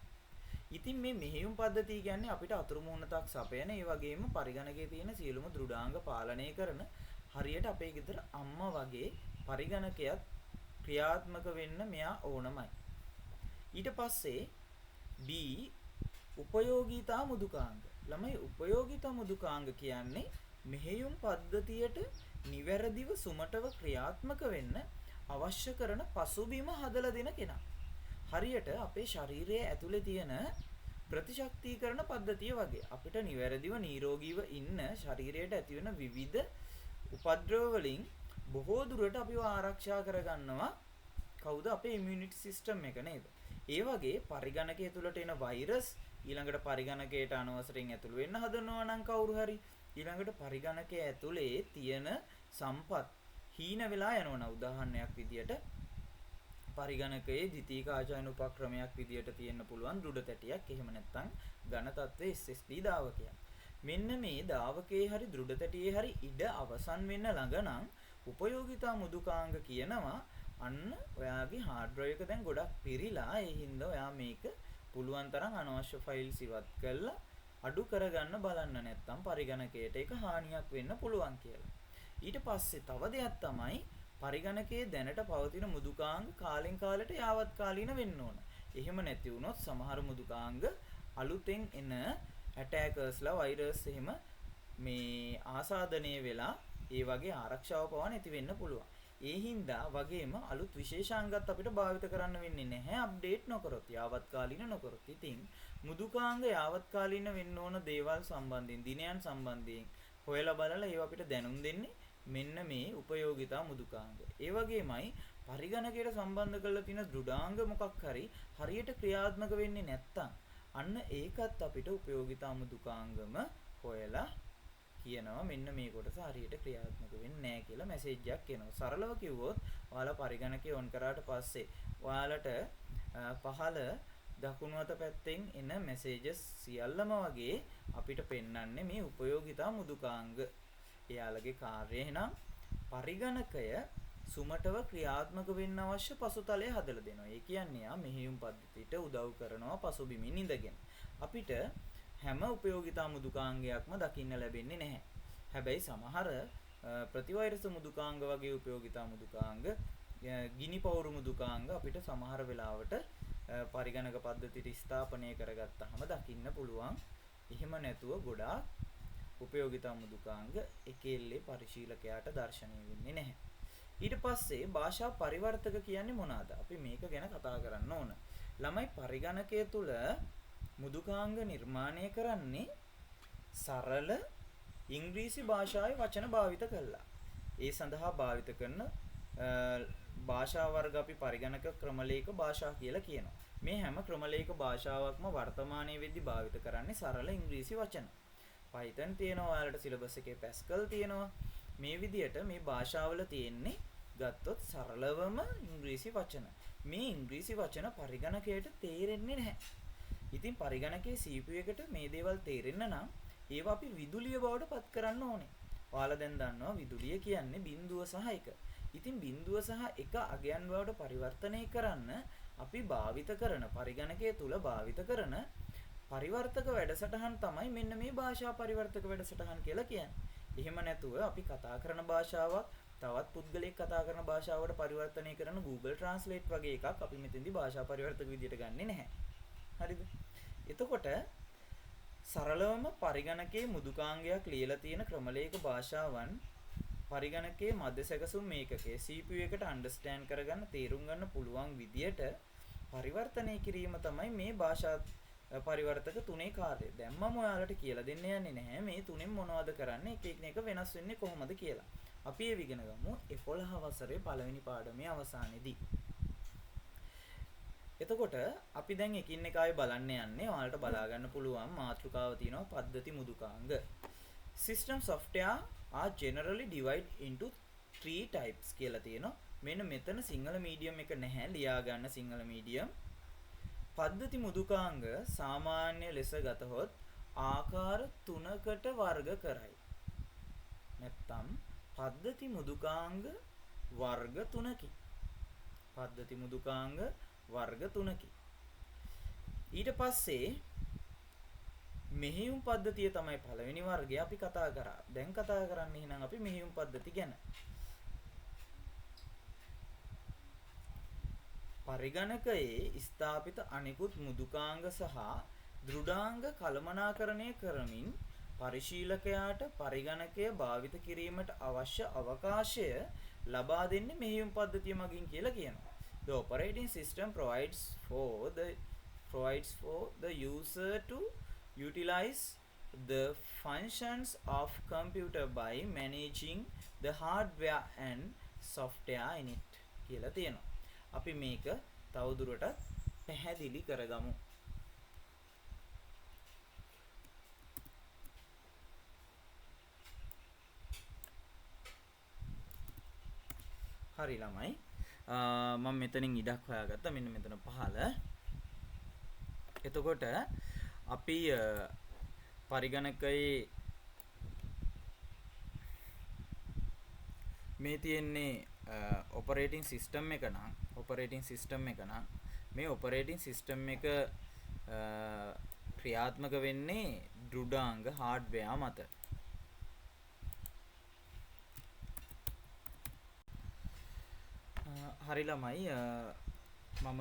ඉතින් මේ මෙහෙයුම් පද්ධතිය කියන්නේ අපිට අතුරු මුහුණතක් සපයන ඒ වගේම පරිගණකයේ තියෙන සියලුම දෘඩාංග පාලනය කරන හරියට අපේ ගෙදර අම්මා වගේ පරිගණකයක් ක්‍රියාත්මක වෙන්න මෙයා ඕනමයි. ඊට පස්සේ B උපයෝගීතා මුදුකාංග. ළමයි උපයෝගීතා මුදුකාංග කියන්නේ මෙහෙයුම් පද්ධතියට නිවැරදිව සුමටව ක්‍රියාත්මක වෙන්න අවශ්‍ය කරන පසුබිම හදලා දෙන කෙනා. හරියට අපේ ශරීරයේ ඇතුලේ තියෙන ප්‍රතිශක්තිකරණ පද්ධතිය වගේ අපිට නිවැරදිව නිරෝගීව ඉන්න ශරීරයට ඇතිවන විවිධ උපද්‍රව වලින් බොහෝ දුරට අපිව ආරක්ෂා කරගන්නවා කවුද? අපේ ඉමුනිටි සිස්ටම් එක නේද? ඒ වගේ පරිගණකය තුළට එන වෛරස් ඊළඟට පරිගණකයට අනවසරයෙන් ඇතුළු වෙන්න හදනවා නම් කවුරු හරි ඊළඟට පරිගණකය ඇතුලේ තියෙන සම්පත් හීන වෙලා යනවා. උදාහරණයක් විදියට පරිගණකයේ ද්විතීක ආචාර්ය උපක්‍රමයක් විදියට තියෙන්න පුළුවන් දෘඩ තැටියක්. එහෙම නැත්නම් ඝන තත්ත්වයේ SSD දාවකයක්. මෙන්න මේ දාවකයේ හරි දෘඩ තැටියේ හරි ඉඩ අවසන් වෙන්න ළඟ නම් උපයෝගිතා මුදුකාංග කියනවා අන්න ඔයාගේ හાર્ඩ් ඩ්‍රයිව් එක දැන් ගොඩක් පිරීලා ඒ හින්දා ඔයා මේක පුළුවන් තරම් අනවශ්‍ය ෆයිල්ස් ඉවත් කරලා අඩු කරගන්න බලන්න. නැත්නම් පරිගණකයට ඒක හානියක් වෙන්න පුළුවන් කියලා. ඊට පස්සේ තව දෙයක් තමයි පරිගණකයේ දැනට පවතින මුදුකාංග කාලෙන් කාලට යාවත් කාලීන වෙන්න ඕන. එහෙම නැති වුණොත් සමහර මුදුකාංග අලුතෙන් එන ඇටැකර්ස්ලා වෛරස් එහෙම මේ ආසාදනය වෙලා ඒ වගේ ආරක්ෂාව පවා නැති වෙන්න පුළුවන්. ඒ හින්දා වගේම අලුත් විශේෂාංගත් අපිට භාවිත කරන්න වෙන්නේ නැහැ අප්ඩේට් නොකරොත්, යාවත් කාලීන නොකරොත්. ඉතින් මුදුකාංග යාවත් කාලීන වෙන්න ඕන දේවල් සම්බන්ධයෙන්, දිනයන් සම්බන්ධයෙන් හොයලා බලලා ඒව අපිට දැනුම් දෙන්නේ මෙන්න මේ උපයෝගිතා මෘදුකාංග. ඒ වගේමයි පරිගණකයට සම්බන්ධ කරලා තියෙන දෘඩාංග මොකක් හරි හරියට ක්‍රියාත්මක වෙන්නේ නැත්තම් අන්න ඒකත් අපිට උපයෝගිතා මෘදුකාංගම හොයලා කියනවා මෙන්න මේ කොටස හරියට ක්‍රියාත්මක වෙන්නේ නැහැ කියලා මැසේජ් එකක් එනවා. සරලව කිව්වොත් ඔයාලා පරිගණකය ඔන් කරාට පස්සේ ඔයාලට පහළ දකුණු අත පැත්තෙන් එන මැසේජස් සියල්ලම වගේ අපිට පෙන්වන්නේ මේ උපයෝගිතා මෘදුකාංග. එයාලගේ කාර්යය එහෙනම් පරිගණකය සුමටව ක්‍රියාත්මක වෙන්න අවශ්‍ය පසුතලය හදලා දෙනවා. ඒ කියන්නේ යා මෙහෙයුම් පද්ධතියට උදව් කරනවා පසුබිමින් ඉඳගෙන. අපිට හැම උපයෝගිතා මෘදුකාංගයක්ම දකින්න ලැබෙන්නේ නැහැ. හැබැයි සමහර ප්‍රතිවෛරස මෘදුකාංග වගේ උපයෝගිතා මෘදුකාංග, ගිනි පවුරු මෘදුකාංග අපිට සමහර වෙලාවට පරිගණක පද්ධතියට ස්ථාපනය කරගත්තාම දකින්න පුළුවන්. එහෙම නැතුව ගොඩාක් උපයෝගිතා මෘදුකාංග එකෙල්ලේ පරිශීලකයාට දැర్శණය වෙන්නේ නැහැ. ඊට පස්සේ භාෂා පරිවර්තක කියන්නේ මොනවාද? අපි මේක ගැන කතා කරන්න ඕන. ළමයි පරිගණකය තුල මෘදුකාංග නිර්මාණය කරන්නේ සරල ඉංග්‍රීසි භාෂාවේ වචන භාවිත කළා. ඒ සඳහා භාවිත කරන භාෂා වර්ග අපි පරිගණක ක්‍රමලේඛ භාෂා කියලා කියනවා. මේ හැම ක්‍රමලේඛ භාෂාවක්ම වර්තමානයේ වෙද්දී භාවිත කරන්නේ සරල ඉංග්‍රීසි වචන. Python තියෙනවා, ඔයාලට සිලබස් එකේ Pascal තියෙනවා. මේ විදිහට මේ භාෂාවල තියෙන්නේ ගත්තොත් සරලවම ඉංග්‍රීසි වචන. මේ ඉංග්‍රීසි වචන පරිගණකයට තේරෙන්නේ නැහැ. ඉතින් පරිගණකයේ CPU එකට මේ දේවල් තේරෙන්න නම් ඒවා අපි විදුලිය බවට පත් කරන්න ඕනේ. ඔයාලා දැන් දන්නවා විදුලිය කියන්නේ බිඳුව සහ එක. ඉතින් බිඳුව සහ එක අගයන් බවට පරිවර්තනය කරන්න අපි භාවිත කරන පරිගණකයේ තුල භාවිත කරන පරිවර්තක වැඩසටහන් තමයි මෙන්න මේ භාෂා පරිවර්තක වැඩසටහන් කියලා කියන්නේ. එහෙම නැතුව අපි කතා කරන භාෂාවක් තවත් පුද්ගලයෙක් කතා කරන භාෂාවකට පරිවර්තනය කරන Google Translate වගේ එකක් අපි මෙතෙන්දී භාෂා පරිවර්තක විදියට ගන්නෙ නැහැ. හරිද? එතකොට සරලවම පරිගණකයේ මෘදුකාංගයක් ලියලා තියෙන ක්‍රමලේඛ භාෂාවන් පරිගණකයේ මධ්‍ය සැකසුම් මේකකයේ CPU එකට අන්ඩර්ස්ටෑන්ඩ් කරගන්න තේරුම් ගන්න පුළුවන් විදියට පරිවර්තනය කිරීම තමයි මේ භාෂා පරිවර්තක තුනේ කාර්යය. දැන් මම ඔයාලට කියලා දෙන්න යන්නේ නැහැ මේ තුනෙන් මොනවද කරන්නේ එක වෙනස් වෙන්නේ කොහොමද කියලා. අපි ඒ ඉගෙන ගමු 11 වසරේ පළවෙනි පාඩමේ අවසානයේදී. එතකොට අපි දැන් එකින් එක ආයෙ බලන්න යන්නේ. ඔයාලට බලා ගන්න පුළුවන් මාතෘකාව තියෙනවා පද්ධති මෘදුකාංග. System software are generally divided into 3 types කියලා තියෙනවා. මෙන්න මෙතන සිංහල මීඩියම් එක නැහැ, ලියා ගන්න සිංහල මීඩියම්. පද්ධති මෘදුකාංග සාමාන්‍ය ලෙස ගතහොත් ආකාර 3කට වර්ග කරයි. නැත්තම් පද්ධති මෘදුකාංග වර්ග 3කි. පද්ධති මෘදුකාංග වර්ග 3කි. ඊට පස්සේ මෙහෙයුම් පද්ධතිය තමයි පළවෙනි වර්ගය අපි කතා කරා. දැන් කතා කරන්නේ එහෙනම් අපි මෙහෙයුම් පද්ධති ගැන. පරිගණකයේ ස්ථාපිත අනිකුත් මෘදුකාංග සහ දෘඩාංග කළමනාකරණය කරමින් පරිශීලකයාට පරිගණකය භාවිත කිරීමට අවශ්‍ය අවකාශය ලබා දෙන්නේ මෙහෙයුම් පද්ධතිය මගින් කියලා කියනවා. The operating system provides for the user to utilize the functions of computer by managing the hardware and software in it කියලා තියෙනවා. අපි මේක තවදුරටත් පැහැදිලි කරගමු. හරි ළමයි. මම මෙතනින් ඉඩක් හොයාගත්තා. මෙන්න මෙතන පහළ. එතකොට අපි පරිගණකයේ මේ තියෙන්නේ ඔපරේටින් සිස්ටම් එක නම් මේ ඔපරේටින් සිස්ටම් එක ක්‍රියාත්මක වෙන්නේ දෘඩාංග හાર્ඩ්වෙයාර් මත. හරි ළමයි, මම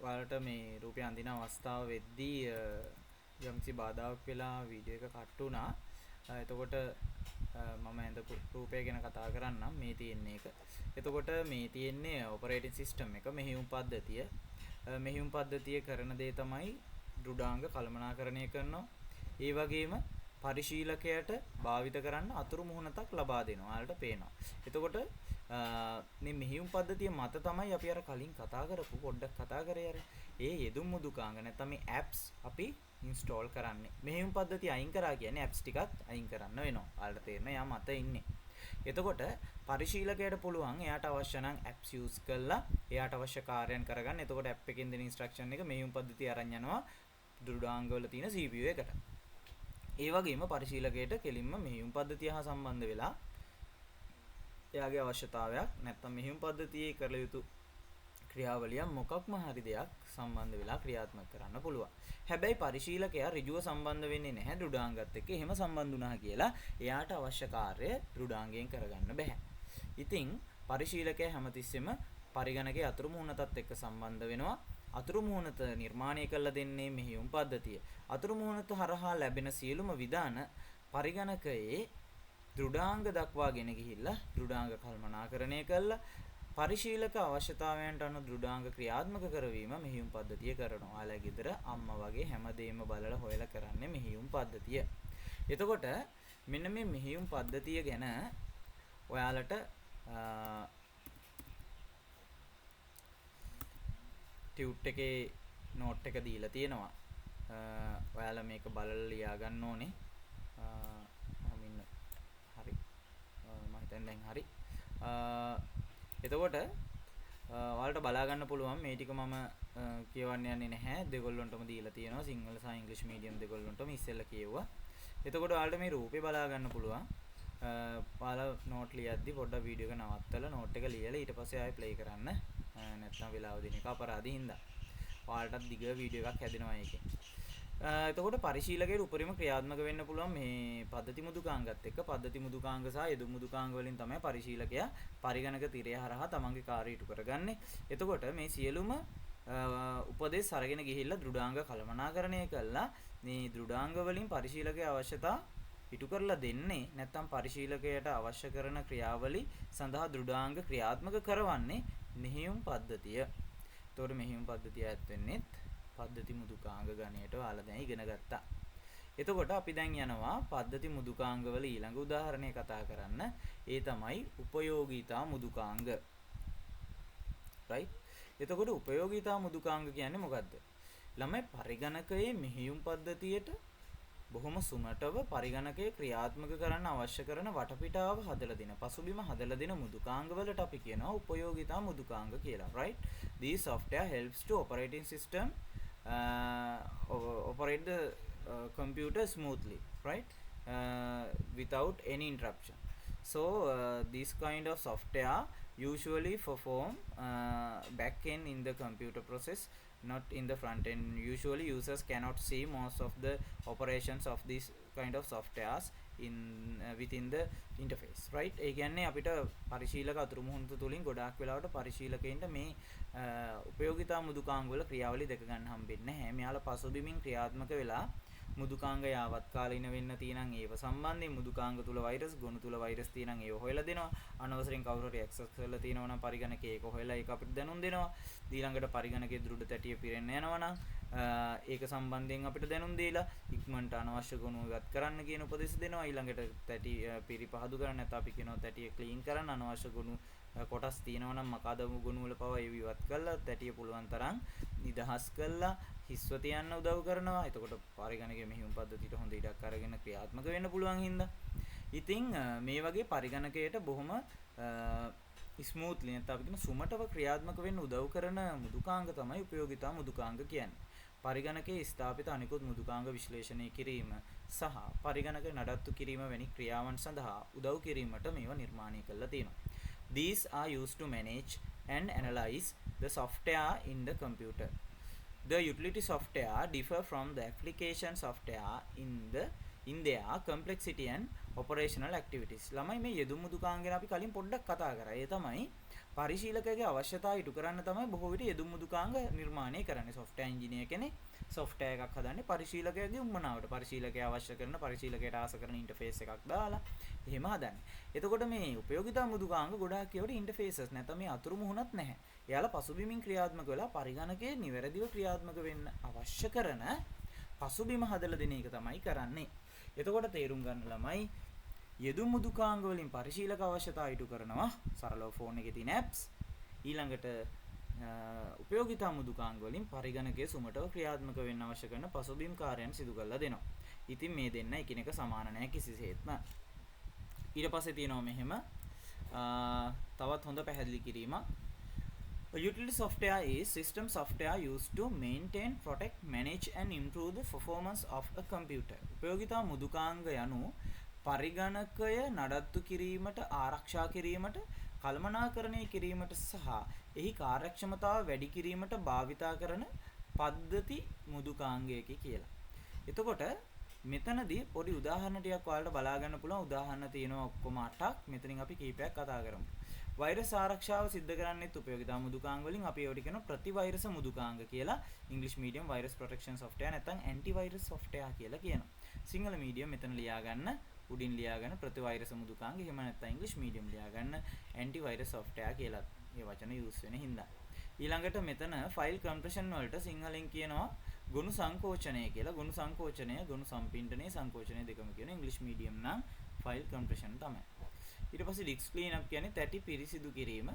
ඔයාලට මේ රූපය අඳින අවස්ථාව වෙද්දී යම්කිසි බාධාවක් වෙලා වීඩියෝ එක කට් වුණා. එතකොට මම ඇඳපු රූපය ගැන කතා කරන්නම්. මේ තියෙන්නේ එක. එතකොට මේ තියෙන්නේ ඔපරේටින් සිස්ටම් එක මෙහෙයුම් පද්ධතිය. මෙහෙයුම් පද්ධතිය කරන දේ තමයි දෘඩාංග කළමනාකරණය කරනවා. ඒ වගේම පරිශීලකයට භාවිත කරන්න අතුරු මුහුණතක් ලබා දෙනවා. ඔයාලට පේනවා. එතකොට මේ මෙහෙයුම් පද්ධතිය මත තමයි අපි අර කලින් කතා කරපු පොඩ්ඩක් කතා කරේ අර ඒ යෙදුම් මුදුකාංග නැත්නම් මේ apps අපි install කරන්නේ. මෙහෙයුම් පද්ධතිය අයින් කරා කියන්නේ apps ටිකත් අයින් කරන්න වෙනවා. ඔයාලට තේරෙනවා යා මත ඉන්නේ. එතකොට පරිශීලකයට පුළුවන් එයාට අවශ්‍ය නම් apps use කරලා එයාට අවශ්‍ය කාර්යයන් කරගන්න. එතකොට app එකෙන් දෙන instruction එක මෙහෙයුම් පද්ධතිය අරන් යනවා දෘඩාංග වල තියෙන CPU එකට. ඒ වගේම පරිශීලකයට කෙලින්ම මෙහෙයුම් පද්ධතිය හා සම්බන්ධ වෙලා එයාගේ අවශ්‍යතාවයක් නැත්නම් මෙහෙයුම් පද්ධතියේ කරල යුතු ක්‍රියාවලිය මොකක්ම හරි දෙයක් සම්බන්ධ වෙලා ක්‍රියාත්මක කරන්න පුළුවන්. හැබැයි පරිශීලකයා ඍජුව සම්බන්ධ වෙන්නේ නැහැ දෘඩාංගත් එක්ක. එහෙම සම්බන්ධ වුණා කියලා එයාට අවශ්‍ය කාර්ය දෘඩාංගයෙන් කරගන්න බෑ. ඉතින් පරිශීලකයා හැමතිස්සෙම පරිගණකයේ අතුරු මුහුණතත් එක්ක සම්බන්ධ වෙනවා. අතුරු මුහුණත නිර්මාණය කළ දෙන්නේ මෙහෙයුම් පද්ධතිය. අතුරු මුහුණත හරහා ලැබෙන සියලුම විධාන පරිගණකයේ දෘඩාංග දක්වාගෙන ගිහිල්ලා දෘඩාංග කල්පනාකරණය කළා පරිශීලක අවශ්‍යතාවයන්ට අනුව දෘඩාංග ක්‍රියාත්මක කරවීම මෙහෙයුම් පද්ධතිය කරනවා. ඔයාලා ගෙදර අම්මා වගේ හැමදේම බලලා හොයලා කරන්නේ මෙහෙයුම් පද්ධතිය. එතකොට මෙන්න මේ මෙහෙයුම් පද්ධතිය ගැන ඔයාලට ටියුට් එකේ නෝට් එක දීලා තියෙනවා. ඔයාලා මේක බලලා ලියා ගන්න ඕනේ. හරි. මම හිතන්නේ දැන් හරි. එතකොට ඔයාලට බලා ගන්න පුළුවන් මේ ටික මම කියවන්න යන්නේ නැහැ. දෙගොල්ලන්ටම දීලා තියෙනවා. සිංහල සහ ඉංග්‍රීසි මීඩියම් දෙගොල්ලන්ටම ඉස්සෙල්ලා කියෙව්වා. එතකොට ඔයාලට මේ රූපේ බලා ගන්න පුළුවන්. ඔයාලා නෝට් ලියද්දි පොඩ්ඩක් වීඩියෝ එක නවත්තලා නෝට් එක ලියලා ඊට පස්සේ ආයෙ ප්ලේ කරන්න. නැත්නම් වෙලාව දෙන එක අපරාධී හින්දා. ඔයාලටත් දිග වීඩියෝ එකක් හැදෙනවා ඒකේ. එතකොට පරිශීලකයේ උපරිම ක්‍රියාත්මක වෙන්න පුළුවන් මේ පද්ධති මුදුකාංගත් එක්ක. පද්ධති මුදුකාංග සහ යෙදුම් මුදුකාංග වලින් තමයි පරිශීලකයා පරිගණක තිරය හරහා තමන්ගේ කාර්යය ඉටු කරගන්නේ. එතකොට මේ සියලුම උපදේශ අරගෙන ගිහිල්ලා දෘඩාංග කළමනාකරණය කළා මේ දෘඩාංග වලින් පරිශීලකයේ අවශ්‍යතා ඉටු කරලා දෙන්නේ නැත්නම් පරිශීලකයට අවශ්‍ය කරන ක්‍රියාවලි සඳහා දෘඩාංග ක්‍රියාත්මක කරවන්නේ මෙහෙයුම් පද්ධතිය. එතකොට මෙහෙයුම් පද්ධතිය ඇත් වෙන්නේ පද්ධති මුදුකාංග ගණයට ඔයාලා දැන් ඉගෙන ගත්තා. එතකොට අපි දැන් යනවා පද්ධති මුදුකාංග වල ඊළඟ උදාහරණය කතා කරන්න. ඒ තමයි උපයෝගීතා මුදුකාංග. right? එතකොට උපයෝගීතා මුදුකාංග කියන්නේ මොකද්ද? ළමයි පරිගණකයේ මෙහෙයුම් පද්ධතියට බොහොම සුමටව පරිගණකයේ ක්‍රියාත්මක කරන්න අවශ්‍ය කරන වටපිටාව හදලා දෙන පසුබිම හදලා දෙන මුදුකාංග වලට අපි කියනවා උපයෝගීතා මුදුකාංග කියලා. right? These software helps to operating system operate the computer smoothly, right? Without any interruption. So this kind of software usually perform back end in the computer process, not in the front end. Usually users cannot see most of the operations of these kind of softwares in within the interface, right? ඒ කියන්නේ අපිට පරිශීලක අතුරු මුහුණත තුලින් ගොඩාක් වෙලාවට පරිශීලකයින්ට මේ උපයෝගිතා මුදුකාංග වල ක්‍රියාවලිය දෙක ගන්න හම්බෙන්නේ නැහැ. මෙයාලා පසුබිමින් ක්‍රියාත්මක වෙලා මුදුකාංග යාවත් කාලින වෙන්න තියෙනම් ඒව සම්බන්ධයෙන් මුදුකාංග තුල වෛරස් ගොනු තුල වෛරස් තියෙනම් ඒව හොයලා දෙනවා. අනවසරයෙන් කවුරු හරි ඇක්සස් කරලා තියෙනවා නම් පරිගණකේ ඒක හොයලා ඒක අපිට දැනුම් දෙනවා. ඊළඟට පරිගණකයේ දෘඩ තැටිය පිරෙන්න යනවා නම් ඒක සම්බන්ධයෙන් අපිට දැනුම් දීලා ඉක්මනට අනවශ්‍ය ගොනු ඉවත් කරන්න කියන උපදෙස් දෙනවා. ඊළඟට තැටි පිරිපහදු කරන්න නැත්නම් අපි කියනවා තැටිය ක්ලීන් කරන්න අනවශ්‍ය ගොනු කොටස් තියෙනවා නම් මකාදමු ගොනු වල පව ඒව ඉවත් කරලා තැටිය පුළුවන් තරම් නිදහස් කරලා හිස්ව තියන්න උදව් කරනවා. එතකොට පරිගණකයේ මෙහෙයුම් පද්ධතියට හොඳ ඉඩක් අරගෙන ක්‍රියාත්මක වෙන්න පුළුවන් හින්දා. ඉතින් මේ වගේ පරිගණකයට බොහොම ස්මූත්ලි නැත්නම් අපි කියන සුමටව ක්‍රියාත්මක වෙන්න උදව් කරන මුදුකාංග තමයි උපයෝගිතා මුදුකාංග කියන්නේ. පරිගණකයේ ස්ථාපිත අනිකුත් මුදුකාංග විශ්ලේෂණය කිරීම සහ පරිගණක නඩත්තු කිරීම වැනි ක්‍රියාවන් සඳහා උදව් කිරීමට මේවා නිර්මාණය කරලා තියෙනවා. These are used to manage and analyze the software in the computer. The utility software differ from the application software in their complexity and operational activities. ළමයි මේ යෙදුම් මුදුකාංග ගැන අපි කලින් පොඩ්ඩක් කතා කරා. ඒ තමයි පරිශීලකයාගේ අවශ්‍යතාවය ඉටු කරන්න තමයි බොහෝ විට යෙදුම් මුදුකාංග නිර්මාණය කරන්නේ. software engineer කෙනෙක් software එකක් හදන්නේ පරිශීලකයාගේ උම්මනාවට. පරිශීලකයා අවශ්‍ය කරන පරිශීලකයට ආස කරන ඉන්ටර්ෆේස් එකක් දාලා එහෙම හදන්නේ. එතකොට මේ උපයෝගිතා මුදුකාංග ගොඩාක් ඒවට ඉන්ටර්ෆේසස් නැත්නම් මේ අතුරු මුහුණක් නැහැ. එයාලා පසුබිමින් ක්‍රියාත්මක වෙලා පරිගණකයේ නිවැරදිව ක්‍රියාත්මක වෙන්න අවශ්‍ය කරන පසුබිම හදලා දෙන එක තමයි කරන්නේ. එතකොට තේරුම් ගන්න ළමයි යෙදුම් මුදුකාංග වලින් පරිශීලක අවශ්‍යතා ඉටු කරනවා සරලව ෆෝන් එකේ තියෙන apps ඊළඟට උපයෝගිතා මුදුකාංග වලින් පරිගණකයේ සුමටව ක්‍රියාත්මක වෙන්න අවශ්‍ය කරන පසුබිම් කාර්යයන් සිදු කරලා දෙනවා. ඉතින් මේ දෙන්න එකිනෙක සමාන නැහැ කිසිසේත්ම. ඊට පස්සේ තියෙනවා මෙහෙම තවත් හොඳ පැහැදිලි කිරීමක්. A utility software is system software used to maintain, protect, manage and improve the performance of a computer. උපයෝගිතා මුදුකාංග යනු පරිගණකය නඩත්තු කිරීමට, ආරක්ෂා කිරීමට, කළමනාකරණය කිරීමට සහ එහි කාර්යක්ෂමතාව වැඩි කිරීමට භාවිතා කරන පද්ධති මුදුකාංගයකි කියලා. එතකොට මෙතනදී පොඩි උදාහරණ ටිකක් ඔයාලට බලා ගන්න පුළුවන්. උදාහරණ තියෙනවා ඔක්කොම 8ක්. මෙතනින් අපි කීපයක් කතා කරමු. වෛරස් ආරක්ෂාව සිද්ධ කරන්නේත් උපයෝගිතා මුදුකාංග වලින් අපි ඒවට කියන ප්‍රතිවෛරස මුදුකාංග කියලා. ඉංග්‍රීසි මීඩියම් වෛරස් ප්‍රොටෙක්ෂන් සොෆ්ට්වෙයාර් නැත්නම් ඇන්ටි වෛරස් සොෆ්ට්වෙයාර් කියලා කියනවා. සිංහල මීඩියම් මෙතන ලියා ගන්න උඩින් ලියා ගන්න ප්‍රතිවෛරස මුදුකාංග. එහෙම නැත්නම් ඉංග්‍රීසි මීඩියම් ලියා ගන්න ඇන්ටි වෛරස් සොෆ්ට්වෙයාර් කියලා. මේ වචන යූස් වෙන හින්දා. ඊළඟට මෙතන ෆයිල් කම්ප්‍රෙෂන් වලට සිංහලෙන් කියනවා ගොනු සංකෝචනය කියලා. ගොනු සංකෝචනය, ගොනු සම්පින්ඩනය, සංකෝචනය දෙකම කියන ඉංග්‍රීසි මීඩියම් නම් ෆයිල් කම්ප්‍රෙෂන් තමයි. ඊට පස්සේ ඩිස්ක් ක්ලීන් අප් කියන්නේ තැටි පිරිසිදු කිරීම.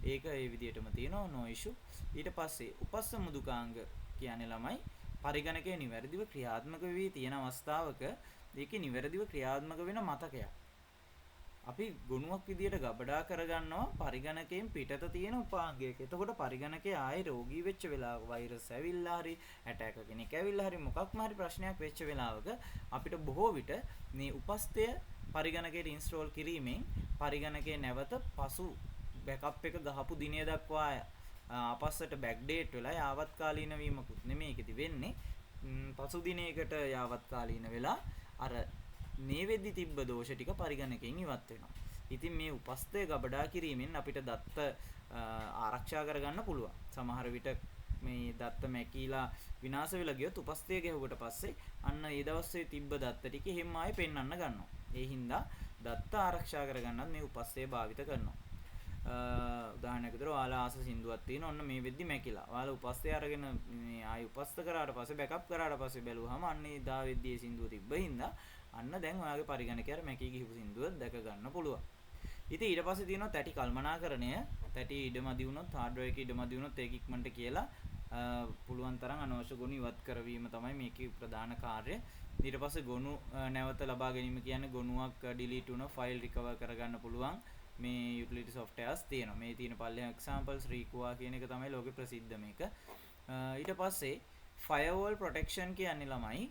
ඒක ඒ විදිහටම තියෙනවා no issue. ඊට පස්සේ උපස්ස මුදුකාංග කියන්නේ ළමයි පරිගණකයේ නිවැරදිව ක්‍රියාත්මක වෙවි තියෙන අවස්ථාවක ඒකේ නිවැරදිව ක්‍රියාත්මක වෙන මතකයක්. අපි ගුණයක් විදියට ගබඩා කරගන්නවා පරිගණකයෙන් පිටත තියෙන උපාංගයක. එතකොට පරිගණකයේ ආයේ රෝගී වෙච්ච වෙලාවක වෛරස් ඇවිල්ලා හරි ඇටැක් කෙනෙක් ඇවිල්ලා හරි මොකක්ම හරි ප්‍රශ්නයක් වෙච්ච වෙලාවක අපිට බොහෝ විට මේ උපස්තය පරිගණකයට ඉන්ස්ටෝල් කිරීමෙන් පරිගණකයේ නැවත පසු බෑකප් එක ගහපු දිනය දක්වා අපස්සට බෑක්ඩේට් වෙලා යාවත්කාලීන වීමකුත් නෙමෙයි ඒකෙදි වෙන්නේ. පසු දිනයකට යාවත්කාලීන වෙලා අර මේ වෙද්දි තිබ්බ දෝෂ ටික පරිගණකයෙන් ඉවත් වෙනවා. ඉතින් මේ උපස්තය ගබඩා කිරීමෙන් අපිට දත්ත ආරක්ෂා කරගන්න පුළුවන්. සමහර විට මේ දත්ත මැකිලා විනාශ වෙලා ගියොත් උපස්තය ගැහුවට පස්සේ අන්න ඒ දවස්සේ තිබ්බ දත්ත ටික එහෙම ආයේ පෙන්වන්න ගන්නවා. ඒ හින්දා දත්ත ආරක්ෂා කරගන්නත් මේ උපස්තය භාවිත කරනවා. උදාහරණයක් විදිහට ඔයාලා ආස සින්දුවක් තියෙන ඔන්න මේ වෙද්දි මැකිලා. ඔයාලා උපස්තය අරගෙන මේ ආයි උපස්ත කරාට පස්සේ බෑකප් කරාට පස්සේ බැලුවාම අන්න ඒ දා වෙද්දි සින්දුව තිබ්බ හින්දා අන්න දැන් ඔයාගේ පරිගණකයට මැකී ගිහපු සින්දුව දැක ගන්න පුළුවන්. ඉතින් ඊට පස්සේ තියෙනවා තැටි කල්පනාකරණය. තැටි ඉඩමදි වුණොත් හાર્ඩ්වෙයාර් එක ඉඩමදි වුණොත් ඒක ඉක්මනට කියලා පුළුවන් තරම් අනවශ්‍ය ගොනු ඉවත් කරවීම තමයි මේකේ ප්‍රධාන කාර්යය. ඊට පස්සේ ගොනු නැවත ලබා ගැනීම කියන්නේ ගොනුවක් ඩිලීට් වුණ ෆයිල් රිකවර් කරගන්න පුළුවන් මේ යුටිලිටි සොෆ්ට්වෙයාර්ස් තියෙනවා. මේ තියෙන පල්ලෙහා එක්සැම්පල්ස් රීකුවා කියන එක තමයි ලෝකේ ප්‍රසිද්ධ මේක. ඊට පස්සේ ෆයර්වෝල් ප්‍රොටෙක්ෂන් කියන්නේ ළමයි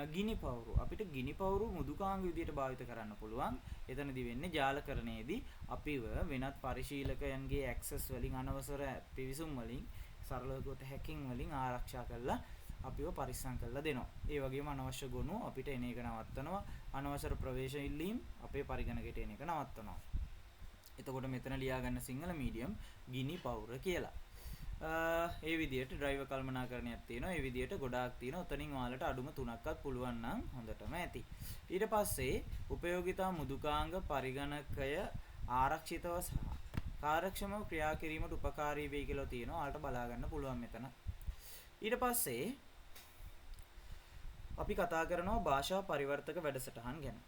ගිනි පවුරු. අපිට ගිනි පවුරු මුදුකාංග විදියට භාවිත කරන්න පුළුවන්. එතනදී වෙන්නේ ජාලකරණයේදී අපිව වෙනත් පරිශීලකයන්ගේ ඇක්සස් වලින් අනවසර පිවිසුම් වලින් සරලව ගොත හැකින් වලින් ආරක්ෂා කරලා අපිව පරිස්සම් කරලා දෙනවා. ඒ වගේම අනවශ්‍ය ගොනු අපිට එන එක නවත්තනවා. අනවසර ප්‍රවේශ ඉල්ලීම් අපේ පරිගණකයට එන එක නවත්තනවා. එතකොට මෙතන ලියා ගන්න සිංහල මීඩියම් ගිනි පවුර කියලා. ඒ විදිහට ඩ්‍රයිවර් කල්පනාකරණයක් තියෙනවා. ඒ විදිහට ගොඩාක් තියෙනවා. උතනින් ඔයාලට අඩුම 3ක්වත් පුළුවන් නම් හොඳටම ඇති. ඊට පස්සේ උපයෝගිතා මුදුකාංග පරිගණකය ආරක්ෂිතව සහ කාර්යක්ෂමව ක්‍රියා කිරීමට උපකාරී වෙයි කියලා තියෙනවා. ඔයාලට බලා ගන්න පුළුවන් මෙතන. ඊට පස්සේ අපි කතා කරනවා භාෂා පරිවර්තක වැඩසටහන් ගැන.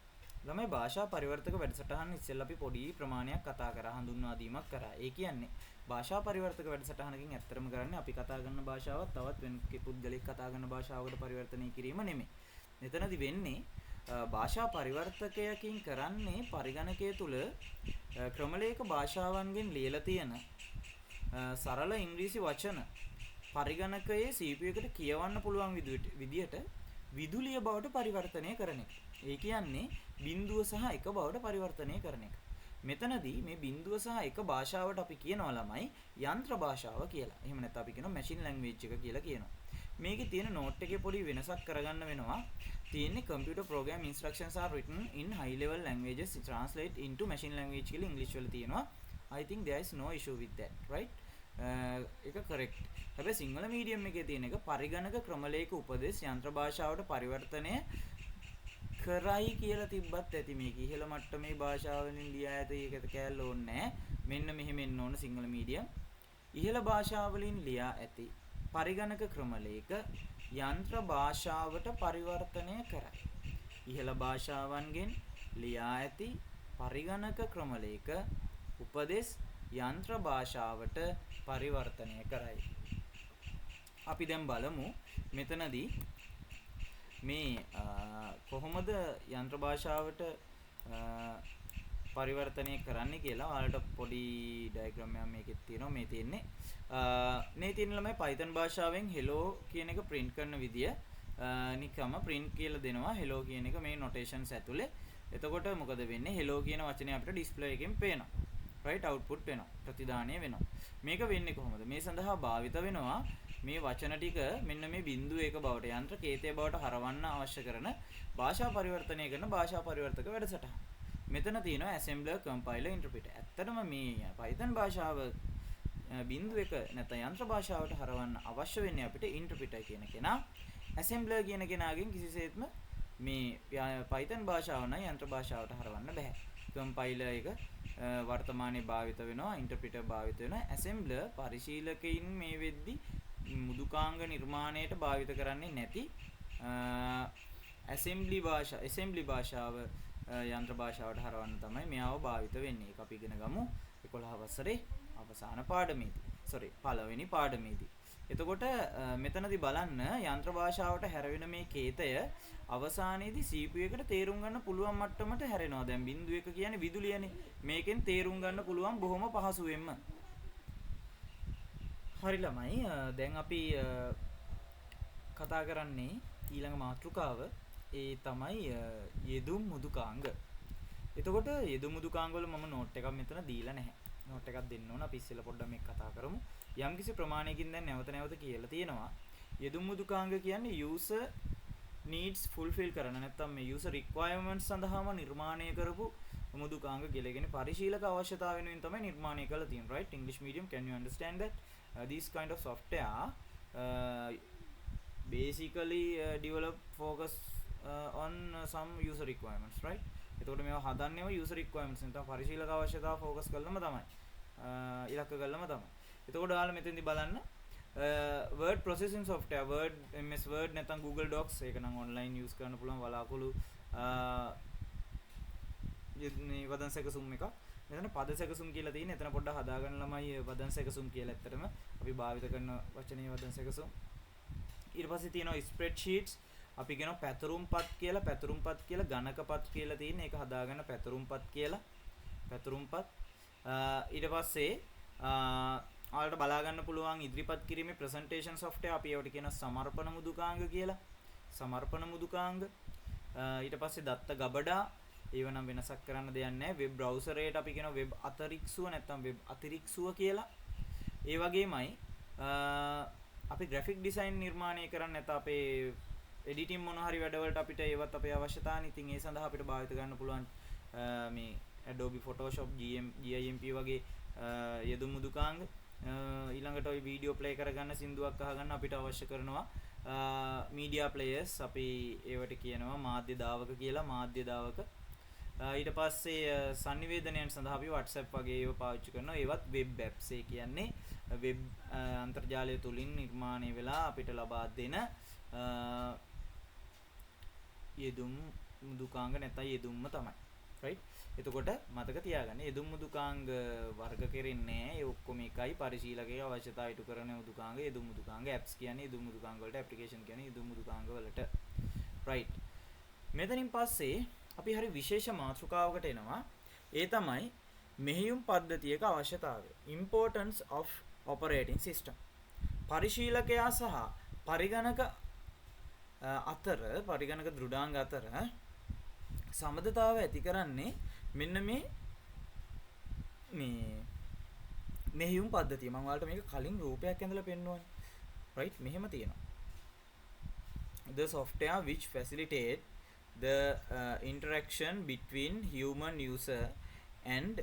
ළමයි භාෂා පරිවර්තක වැඩසටහන් ඉස්සෙල්ලා අපි පොඩි ප්‍රමාණයක් කතා කරා හඳුන්වා දීමක් කරා. ඒ කියන්නේ භාෂා පරිවර්තක වැඩසටහනකින් ඇත්තටම කරන්නේ අපි කතා කරන භාෂාවත් තවත් වෙන පුද්ගලෙක් කතා කරන භාෂාවකට පරිවර්තනය කිරීම නෙමෙයි. මෙතනදි වෙන්නේ භාෂා පරිවර්තකයකින් කරන්නේ පරිගණකය තුල ක්‍රමලේඛ භාෂාවන්ගෙන් ලියලා තියෙන සරල ඉංග්‍රීසි වචන පරිගණකයේ CPU එකට කියවන්න පුළුවන් විදියට විදුලිය බවට පරිවර්තනය කරන එක. ඒ කියන්නේ බිඳුව සහ එක බවට පරිවර්තනය කරන එක. මෙතනදී මේ බිඳුව සහ එක භාෂාවට අපි කියනවා ළමයි යන්ත්‍ර භාෂාව කියලා. එහෙම නැත්නම් අපි කියනවා මැෂින් ලැන්ග්වේජ් එක කියලා කියනවා. මේකේ තියෙන නෝට් එකේ පොඩි වෙනසක් කරගන්න වෙනවා. තියෙන්නේ computer program instructions are written in high level languages translate into machine language කියලා ඉංග්‍රීසි වල තියෙනවා. I think there is no issue with that, right? ඒක correct. හැබැයි සිංහල මීඩියම් එකේ තියෙන එක පරිගණක ක්‍රමලේඛ උපදේශ යන්ත්‍ර භාෂාවට පරිවර්තනය කරයි කියලා තිබ්බත් ඇති. මේක ඉහළ මට්ටමේ භාෂාවලින් ලියා ඇත. ඒකට කැලල ඕනේ නැහැ. මෙන්න මෙහෙම එන්න ඕන සිංහල මීඩියම්. ඉහළ භාෂාවලින් ලියා ඇති පරිගණක ක්‍රමලේඛ යන්ත්‍ර භාෂාවට පරිවර්තනය කරයි. ඉහළ භාෂාවන්ගෙන් ලියා ඇති පරිගණක ක්‍රමලේඛ උපදෙස් යන්ත්‍ර භාෂාවට පරිවර්තනය කරයි. අපි දැන් බලමු මෙතනදී මේ කොහොමද යන්ත්‍ර භාෂාවට පරිවර්තනය කරන්න කියලා. ඔයාලට පොඩි ඩයග්‍රෑම් එකක් මේකෙත් තියෙනවා. මේ තියෙන්නේ මේ තියෙන ළමයි Python භාෂාවෙන් hello කියන එක print කරන විදිය නිකම්ම print කියලා දෙනවා hello කියන එක මේ notations ඇතුලේ. එතකොට මොකද වෙන්නේ? hello කියන වචනේ අපිට display එකෙන් පේනවා. right output වෙනවා. ප්‍රතිදානය වෙනවා. මේක වෙන්නේ කොහොමද? මේ සඳහා භාවිත වෙනවා මේ වචන ටික මෙන්න මේ බිංදු එක බවට යන්ත්‍ර කේතය බවට හරවන්න අවශ්‍ය කරන භාෂා පරිවර්තනය කරන භාෂා පරිවර්තක වැඩසටහන. මෙතන තියෙනවා assembler compiler interpreter. ඇත්තටම මේ Python භාෂාව බිංදු එක නැත්නම් යන්ත්‍ර භාෂාවට හරවන්න අවශ්‍ය වෙන්නේ අපිට interpreter කියන කෙනා. assembler කියන කෙනාගෙන් කිසිසේත්ම මේ Python භාෂාව නම් යන්ත්‍ර භාෂාවට හරවන්න බෑ. compiler එක වර්තමානයේ භාවිත වෙනවා, interpreter භාවිත වෙනවා. assembler පරිශීලකයින් මේ වෙද්දි මුදුකාංග නිර්මාණයට භාවිත කරන්නේ නැති assembly භාෂාව යන්ත්‍ර භාෂාවට හරවන්න තමයි මෙයාව භාවිත වෙන්නේ. ඒක අපි ඉගෙන ගමු 11 වසරේ අවසාන පාඩමේදී. පළවෙනි පාඩමේදී. එතකොට මෙතනදී බලන්න යන්ත්‍ර භාෂාවට හැරවෙන මේ කේතය අවසානයේදී CPU එකට තේරුම් ගන්න පුළුවන් මට්ටමට හැරෙනවා. දැන් බිංදු එක කියන්නේ විදුලියනේ. මේකෙන් තේරුම් ගන්න පුළුවන් බොහොම පහසුවෙන්ම. හරි ළමයි, දැන් අපි කතා කරන්නේ ඊළඟ මාතෘකාව. ඒ තමයි යෙදුම් මුදුකාංග. එතකොට යෙදුම් මුදුකාංග වල මම නෝට් එකක් මෙතන දීලා නැහැ. නෝට් එකක් දෙන්න ඕන. අපි ඉස්සෙල්ලා පොඩ්ඩක් මේක කතා කරමු. යම්කිසි ප්‍රමාණයකින් දැන් නැවත කියලා තියෙනවා. යෙදුම් මුදුකාංග කියන්නේ user needs fulfill කරන නැත්නම් මේ user requirements සඳහාම නිර්මාණය කරපු මුදුකාංග කියලා. කියන්නේ පරිශීලක අවශ්‍යතාව වෙනුවෙන් තමයි නිර්මාණය කරලා තියෙන්නේ. right? English medium, can you understand that? These kind of software basically develop focus on some user requirements, right? එතකොට මේවා හදන්නේම user requirements නැත්නම් පරිශීලක අවශ්‍යතාව focus කරලම තමයි. ඉලක්ක කරලම තමයි. එතකොට ඔයාලා මෙතෙන්දි බලන්න word processing software, word MS Word නැත්නම් Google Docs ඒක නම් online use කරන්න පුළුවන් වලාකුළු මේ වදන් සැකසුම් එක. මෙතන පද සැකසුම් කියලා තියෙන. එතන පොඩ්ඩක් හදාගන්න ළමයි වදන් සැකසුම් කියලා ඇත්තටම අපි භාවිත කරන වචනේ වදන් සැකසුම්. ඊට පස්සේ තියෙනවා spreadsheets. අපි කියනවා පැතුරුම්පත් කියලා ගණකපත් කියලා තියෙන. ඒක හදාගන්න පැතුරුම්පත් කියලා. පැතුරුම්පත්. ඊට පස්සේ ඔයාලට බලා ගන්න පුළුවන් ඉදිරිපත් කිරීමේ presentation software. අපි ඒවට කියනවා සමර්පණ මුදුකාංග කියලා. සමර්පණ මුදුකාංග. ඊට පස්සේ දත්ත ගබඩා. ඒව නම් වෙනසක් කරන්න දෙයක් නැහැ. වෙබ් බ්‍රවුසර් එකට අපි කියනවා වෙබ් අතරික්සුව නැත්නම් වෙබ් අතිරික්සුව කියලා. ඒ වගේමයි අපි graphic design නිර්මාණය කරන්න නැත්නම් අපේ editing මොන හරි වැඩවලට අපිට ඒවත් අපේ අවශ්‍යතාවන. ඉතින් ඒ සඳහා අපිට භාවිත කරන්න පුළුවන් මේ Adobe Photoshop, GIMP වගේ යෙදුම් මුදුකාංග. ඊළඟට ওই වීඩියෝ ප්ලේ කරගන්න, සින්දුවක් අහගන්න අපිට අවශ්‍ය කරනවා media players. අපි ඒවට කියනවා මාධ්‍ය දාවක කියලා. මාධ්‍ය දාවක. ඊට පස්සේ sannivedanayන් සඳහා අපි WhatsApp වගේ ඒවා පාවිච්චි කරනවා. ඒවත් web apps. ඒ කියන්නේ web අන්තර්ජාලය තුලින් නිර්මාණය වෙලා අපිට ලබා දෙන යෙදුම් මුදුකාංග නැත්නම් යෙදුම්ම තමයි. right? එතකොට මතක තියාගන්න යෙදුම් මුදුකාංග වර්ග කෙරෙන්නේ ඒ ඔක්කොම එකයි. පරිශීලකයේ අවශ්‍යතාව ඉටු කරන මුදුකාංග යෙදුම් මුදුකාංග. apps කියන්නේ යෙදුම් මුදුකාංග වලට, application කියන්නේ යෙදුම් මුදුකාංග වලට. right? මෙතනින් පස්සේ අපි හරි විශේෂ මාතෘකාවකට එනවා. ඒ තමයි මෙහෙයුම් පද්ධතියක අවශ්‍යතාවය. Importance of operating system. පරිශීලකයා සහ පරිගණක අතර, පරිගණක දෘඩාංග අතර සමදතාව ඇති කරන්නේ මෙන්න මේ මෙහෙයුම් පද්ධතිය. මම ඔයාලට මේක කලින් රූපයක් ඇඳලා පෙන්නනවා. right? මෙහෙම තියෙනවා. The software which facilitate the interaction between human user and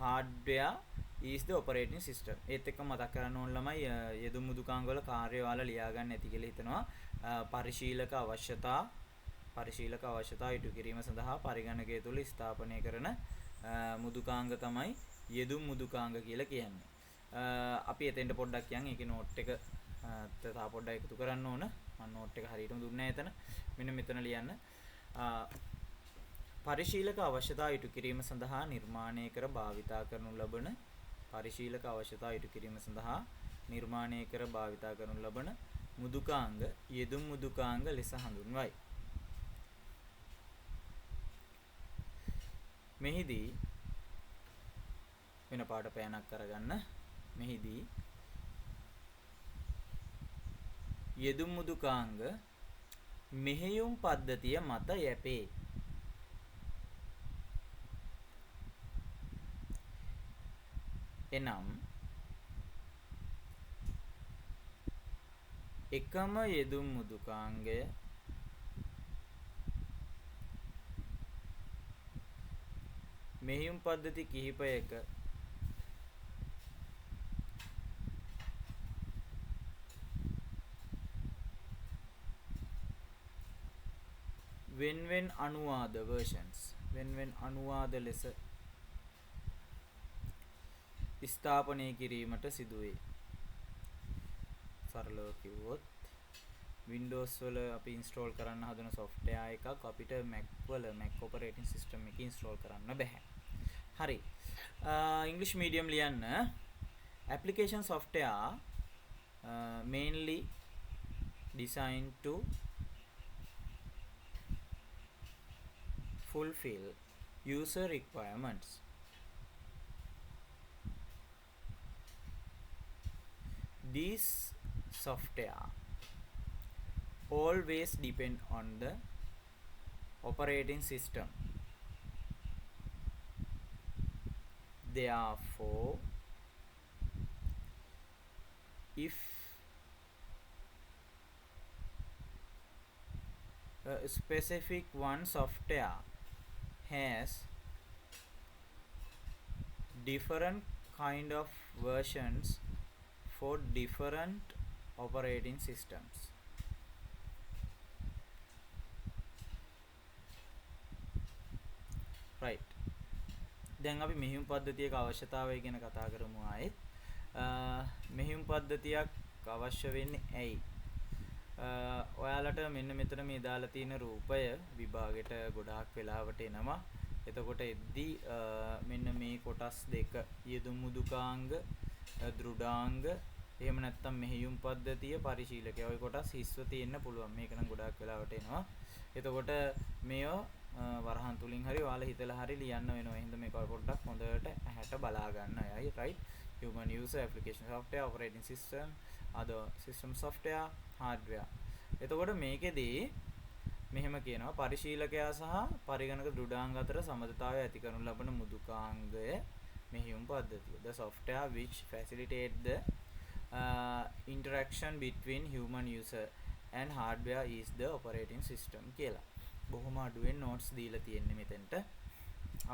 hardware is the operating system. ඒත් එක්ක මතක් කරන්න ඕන ළමයි යෙදුම් මුදුකාංග වල කාර්ය ඔයාලා ලියා ගන්න ඇති කියලා හිතනවා. පරිශීලක අවශ්‍යතා ඉටු කිරීම සඳහා පරිගණකය තුළ ස්ථාපනය කරන මුදුකාංග තමයි යෙදුම් මුදුකාංග කියලා කියන්නේ. අපි එතෙන්ට පොඩ්ඩක් යන් ඒකේ නෝට් එක තව පොඩ්ඩක් එකතු කරන්න ඕන. මම නෝට් එක හරියටම දුන්නේ නැහැ එතන. මෙන්න මෙතන ලියන්න. පරිශීලක අවශ්‍යතා ඉටු කිරීම සඳහා නිර්මාණය කර භාවිතා කරනු ලබන පරිශීලක අවශ්‍යතා ඉටු කිරීම සඳහා නිර්මාණය කර භාවිතා කරනු ලබන මුදුකාංග යෙදුම් මුදුකාංග ලෙස හඳුන්වයි. මෙහිදී වෙන පාට පෑනක් කරගන්න. මෙහිදී යෙදුම් මුදුකාංග මෙහෙයුම් පද්ධතිය මත යැපේ. එනම් එකම යෙදුම් මුදුකාංගය මෙහෙයුම් පද්ධති කිහිපයක වෙන්වෙන් අනුවාද versions වෙන්වෙන් අනුවාද ලෙස ස්ථාපනය කිරීමට සිදුවේ. සරලව කිව්වොත් Windows වල අපි install කරන්න හදන software එකක් අපිට Mac වල Mac operating system එකේ install කරන්න බෑ. හරි. English medium ලියන්න application software mainly designed to fulfill user requirements. These software always depend on the operating system. Therefore, if a specific one software has different kind of versions for different operating systems. Right. දැන් අපි මෙහෙයුම් පද්ධතියක අවශ්‍යතාවය ගැන කතා කරමු ආයෙත්. මෙහෙයුම් පද්ධතියක් අවශ්‍ය වෙන්නේ ඇයි? ඔයාලට මෙන්න මෙතන මේ දාලා තියෙන රූපය විභාගෙට ගොඩාක් වෙලාවට එනවා. එතකොට එද්දි මෙන්න මේ කොටස් දෙක යෙදුම් මුදුකාංග දෘඩාංග එහෙම නැත්නම් මෙහෙයුම් පද්ධතිය පරිශීලකය ඔය කොටස් හිස්ව තියෙන්න පුළුවන්. මේක නම් ගොඩාක් වෙලාවට එනවා. එතකොට මේව වරහන් තුලින් හරි ඔයාලා හිතලා හරි ලියන්න වෙනවා. එහෙනම් මේක පොඩ්ඩක් හොඳට ඇහැට බලා ගන්න අයයි. right? Human user application software operating system other system software hardware. එතකොට මේකෙදී මෙහෙම කියනවා පරිශීලකයා සහ පරිගණක දෘඩාංග අතර සමතතාවය ඇති කරනු ලබන මුදුකාංගය මෙහෙයුම් පද්ධතිය. The software which facilitate the interaction between human user and hardware is the operating system කියලා. බොහොම අඩුවෙන් notes දීලා තියෙන්නේ මෙතෙන්ට.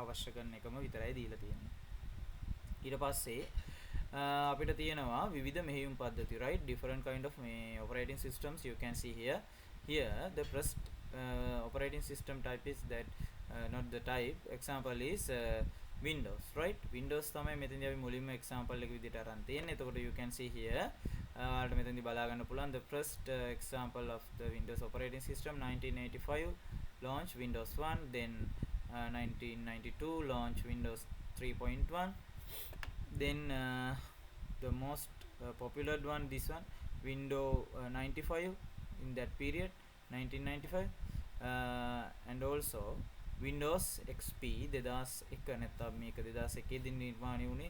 අවශ්‍ය කරන එකම විතරයි දීලා තියෙන්නේ. ඊට පස්සේ අපිට තියෙනවා විවිධ මෙහෙයුම් පද්ධති, right? Different kind of operating systems you can see here. Here the first operating system type is that not the type. Example is Windows, right? Windows තමයි මෙතනදී අපි මුලින්ම example එක විදිහට අරන් තියෙන්නේ. එතකොට you can see here ඔයාලට මෙතනදී බලා ගන්න පුළුවන් the first example of the Windows operating system 1985 launch Windows 1, then 1992 launch Windows 3.1, then the most popular one this one Windows 95 in that period 1995 and also Windows XP 2001 නැත්නම් මේක 2001 දී නිර්මාණය වුණේ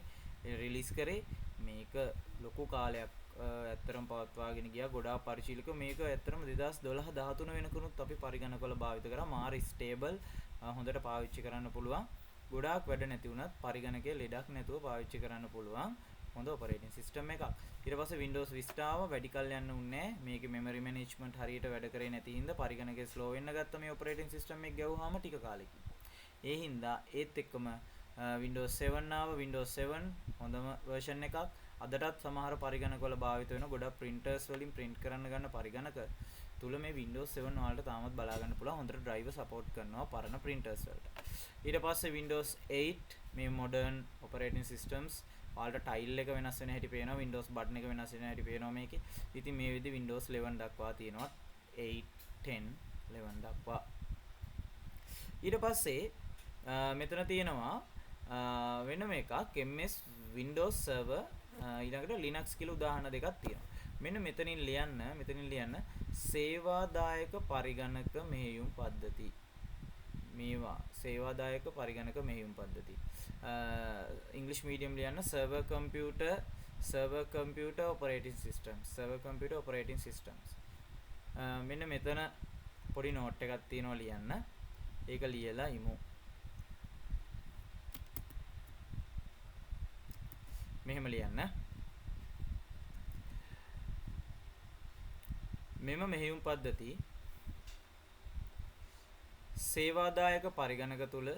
රිලීස් කරේ. මේක ලොකු කාලයක් ඇත්තරම පවත්වාගෙන ගියා. ගොඩාක් පරිශීලකව මේක ඇත්තරම 2012 13 වෙනකනුත් අපි පරිගණකවල භාවිත කරා. මාර ස්ටේබල් හොඳට පාවිච්චි කරන්න පුළුවන්. ගොඩාක් වැඩ නැති වුණත් පරිගණකයේ ලෙඩක් නැතුව පාවිච්චි කරන්න පුළුවන් හොඳ ඔපරේටින් සිස්ටම් එකක්. ඊට පස්සේ Windows Vista ආව. වැඩි කල් යන්න උන්නේ නැහැ. මේකේ මෙමරි මැනේජ්මන්ට් හරියට වැඩ කරේ නැති හින්දා පරිගණකයේ ස්ලෝ වෙන්න ගත්ත මේ ඔපරේටින් සිස්ටම් එක ගැවුවාම ටික කාලෙකින්. ඒ හින්දා ඒත් එක්කම Windows 7 ආව. Windows 7 හොඳම version එකක්. අදටත් සමහර පරිගණකවල භාවිත වෙන ගොඩක් printers වලින් print කරන්න ගන්න පරිගණක තුල මේ Windows 7 වලට තාමත් බලා ගන්න පුළුවන්. හොඳට driver support කරනවා පරණ printers වලට. ඊට පස්සේ Windows 8 මේ modern operating systems ඔයාලට tile එක වෙනස් වෙන හැටි පේනවා. Windows button එක වෙනස් වෙන හැටි පේනවා මේකේ. ඉතින් මේ විදිහ Windows 11 දක්වා තියෙනවා. 8 10 11 දක්වා. ඊට පස්සේ මෙතන තියෙනවා වෙනම එකක් MS Windows Server ඊළඟට Linux කියලා උදාහරණ දෙකක් තියෙනවා. මෙන්න මෙතනින් ලියන්න සේවාදායක පරිගණක මෙහෙයුම් පද්ධති. මේවා සේවාදායක පරිගණක මෙහෙයුම් පද්ධති. ඉංග්‍රීසි මීඩියම් ලියන්න server computer operating systems. මෙන්න මෙතන පොඩි නෝට් එකක් තියෙනවා ලියන්න. ඒක ලියලා ඉමු. මෙහෙම ලියන්න. මෙම මෙහෙයුම් පද්ධති සේවාදායක පරිගණක තුල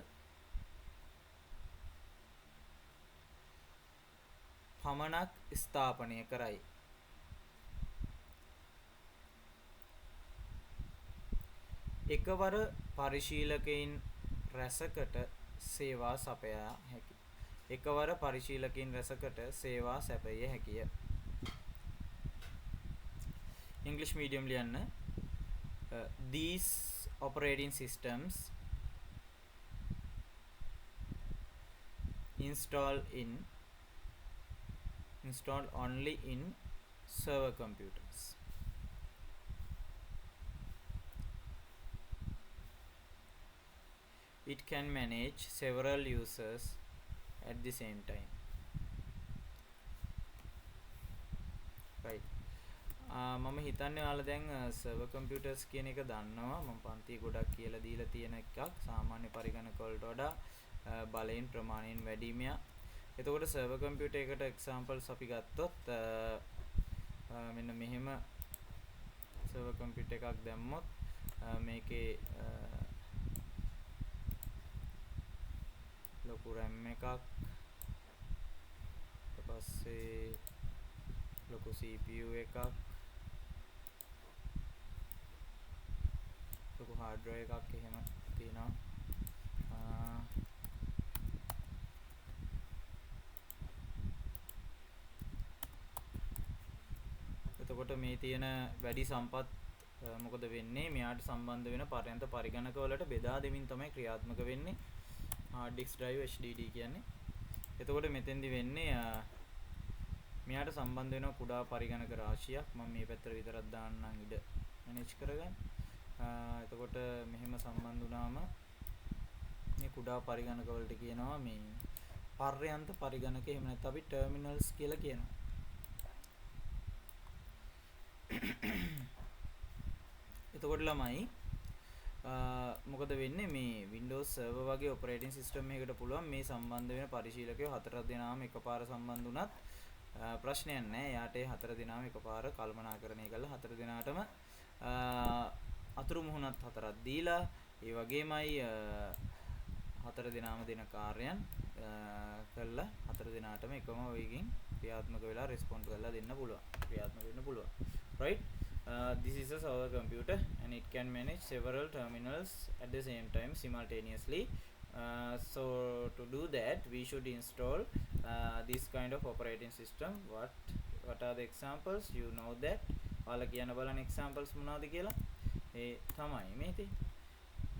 පමණක් ස්ථාපනය කරයි. එකවර පරිශීලකයින් රැසකට සේවා සපයා හැකියි. එකවර පරිශීලකයින් රැසකට සේවා සැපයිය හැකිය. English medium ලියන්න. These operating systems installed only in server computers. It can manage several users at the same time. Right. මම හිතන්නේ ඔයාලා දැන් server computers කියන එක දන්නවා. මම පන්ති ගොඩක් කියලා දීලා තියෙන එකක්. සාමාන්‍ය පරිගණක වලට වඩා බලයෙන් ප්‍රමාණයෙන් වැඩිමිය. එතකොට server computer එකට examples අපි ගත්තොත් මෙන්න මෙහෙම server computer එකක් දැම්මොත් මේකේ ලොකු RAM එකක් ඊට පස්සේ ලොකු CPU එකක් ලොකු hard drive එකක් එහෙම තියෙනවා. එතකොට මේ තියෙන වැඩි සම්පත් මොකද වෙන්නේ? මෙයාට සම්බන්ධ වෙන පරයන්ත පරිගණක වලට බෙදා දෙමින් තමයි ක්‍රියාත්මක වෙන්නේ. hard disk drive HDD කියන්නේ. එතකොට මෙතෙන්දි වෙන්නේ මෙයාට සම්බන්ධ වෙන කුඩා පරිගණක රාශියක්. මම මේ පැත්තට විතරක් දාන්නම් ඉඩ manage කරගන්න. එතකොට මෙහෙම සම්බන්ධ වුණාම මේ කුඩා පරිගණක වලට කියනවා මේ පර්යන්ත පරිගණක. එහෙම නැත්නම් අපි terminals කියලා කියනවා. එතකොට ළමයි මොකද වෙන්නේ මේ Windows server වගේ operating system එකකට පුළුවන් මේ සම්බන්ධ වෙන පරිශීලකයෝ 4 දෙනාම එකපාර සම්බන්ධ වුණත් ප්‍රශ්නයක් නැහැ. යාට ඒ 4 දෙනාම එකපාර කල්පනාකරණය කරලා 4 දෙනාටම අතුරු මුහුණත් 4ක් දීලා ඒ වගේමයි 4 දෙනාම දෙන කාර්යයන් කළා 4 දෙනාටම එකම වේගකින් ක්‍රියාත්මක වෙලා respond කරලා දෙන්න පුළුවන්. ක්‍රියාත්මක වෙන්න පුළුවන්. Right? This is a server computer and it can manage several terminals at the same time simultaneously. So to do that we should install this kind of operating system. What are the examples? You know that. ඔයාලා කියන්න බලන්න examples මොනවද කියලා. ඒ තමයි මේ තියෙන්නේ.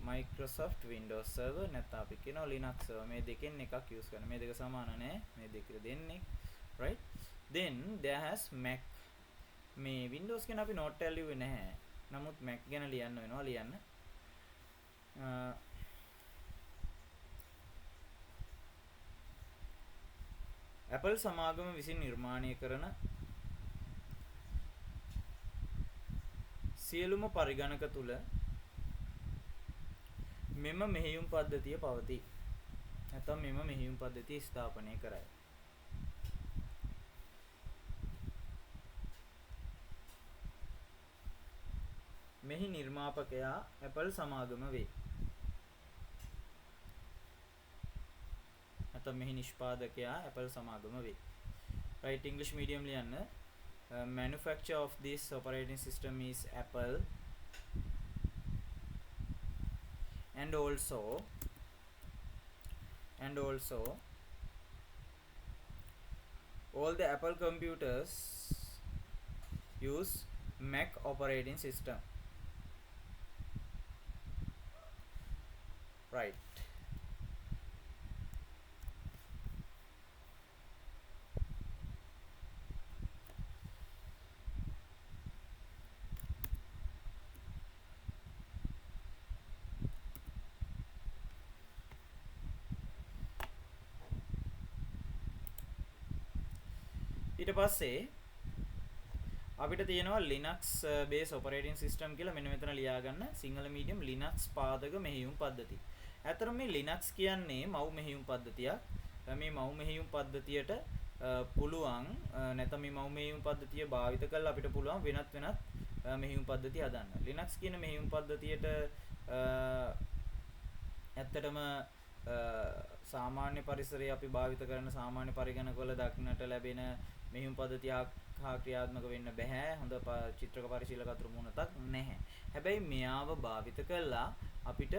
Microsoft Windows Server නැත්නම් අපි කියනවා Linux server. මේ දෙකෙන් එකක් use කරන්න. මේ දෙක සමාන නැහැ. මේ දෙක දෙන්නේ. Right? Then there has Mac. මේ Windows ගැන අපි note එක ලියුවේ නැහැ. නමුත් Mac ගැන ලියන්න වෙනවා ලියන්න. Apple සමාගම විසින් නිර්මාණය කරන සියලුම පරිගණක තුල මෙම මෙහෙයුම් පද්ධතිය පවතී. නැත්නම් මෙම මෙහෙයුම් පද්ධතිය ස්ථාපනය කරයි. මෙහි නිර්මාපකයා Apple සමාගම වේ. නැත්නම් මෙහි නිෂ්පාදකයා Apple සමාගම වේ. Right, English medium ලියන්න. Manufacturer of this operating system is Apple, and also all the Apple computers use Mac operating system. right. ඊට පස්සේ අපිට තියෙනවා Linux base operating system කියලා මෙන්න මෙතන ලියා ගන්න සිංහල medium Linux පාදක මෙහෙයුම් පද්ධතිය. ඇත්තටම මේ Linux කියන්නේ මව් මෙහෙයුම් පද්ධතියක්. මේ මව් මෙහෙයුම් පද්ධතියට පුළුවන් නැත්නම් මේ මව් මෙහෙයුම් පද්ධතිය භාවිත කරලා අපිට පුළුවන් වෙනත් මෙහෙයුම් පද්ධති හදන්න. Linux කියන මෙහෙයුම් පද්ධතියට ඇත්තටම සාමාන්‍ය පරිසරයේ අපි භාවිත කරන සාමාන්‍ය පරිගණකවල දක්නට ලැබෙන මෙහෙයුම් පද්ධතියක් හා ක්‍රියාත්මක වෙන්න බෑ. හොඳ චිත්‍රක පරිශීලක අතුරු මුණතක් නැහැ. හැබැයි මෙයාව භාවිත කළා අපිට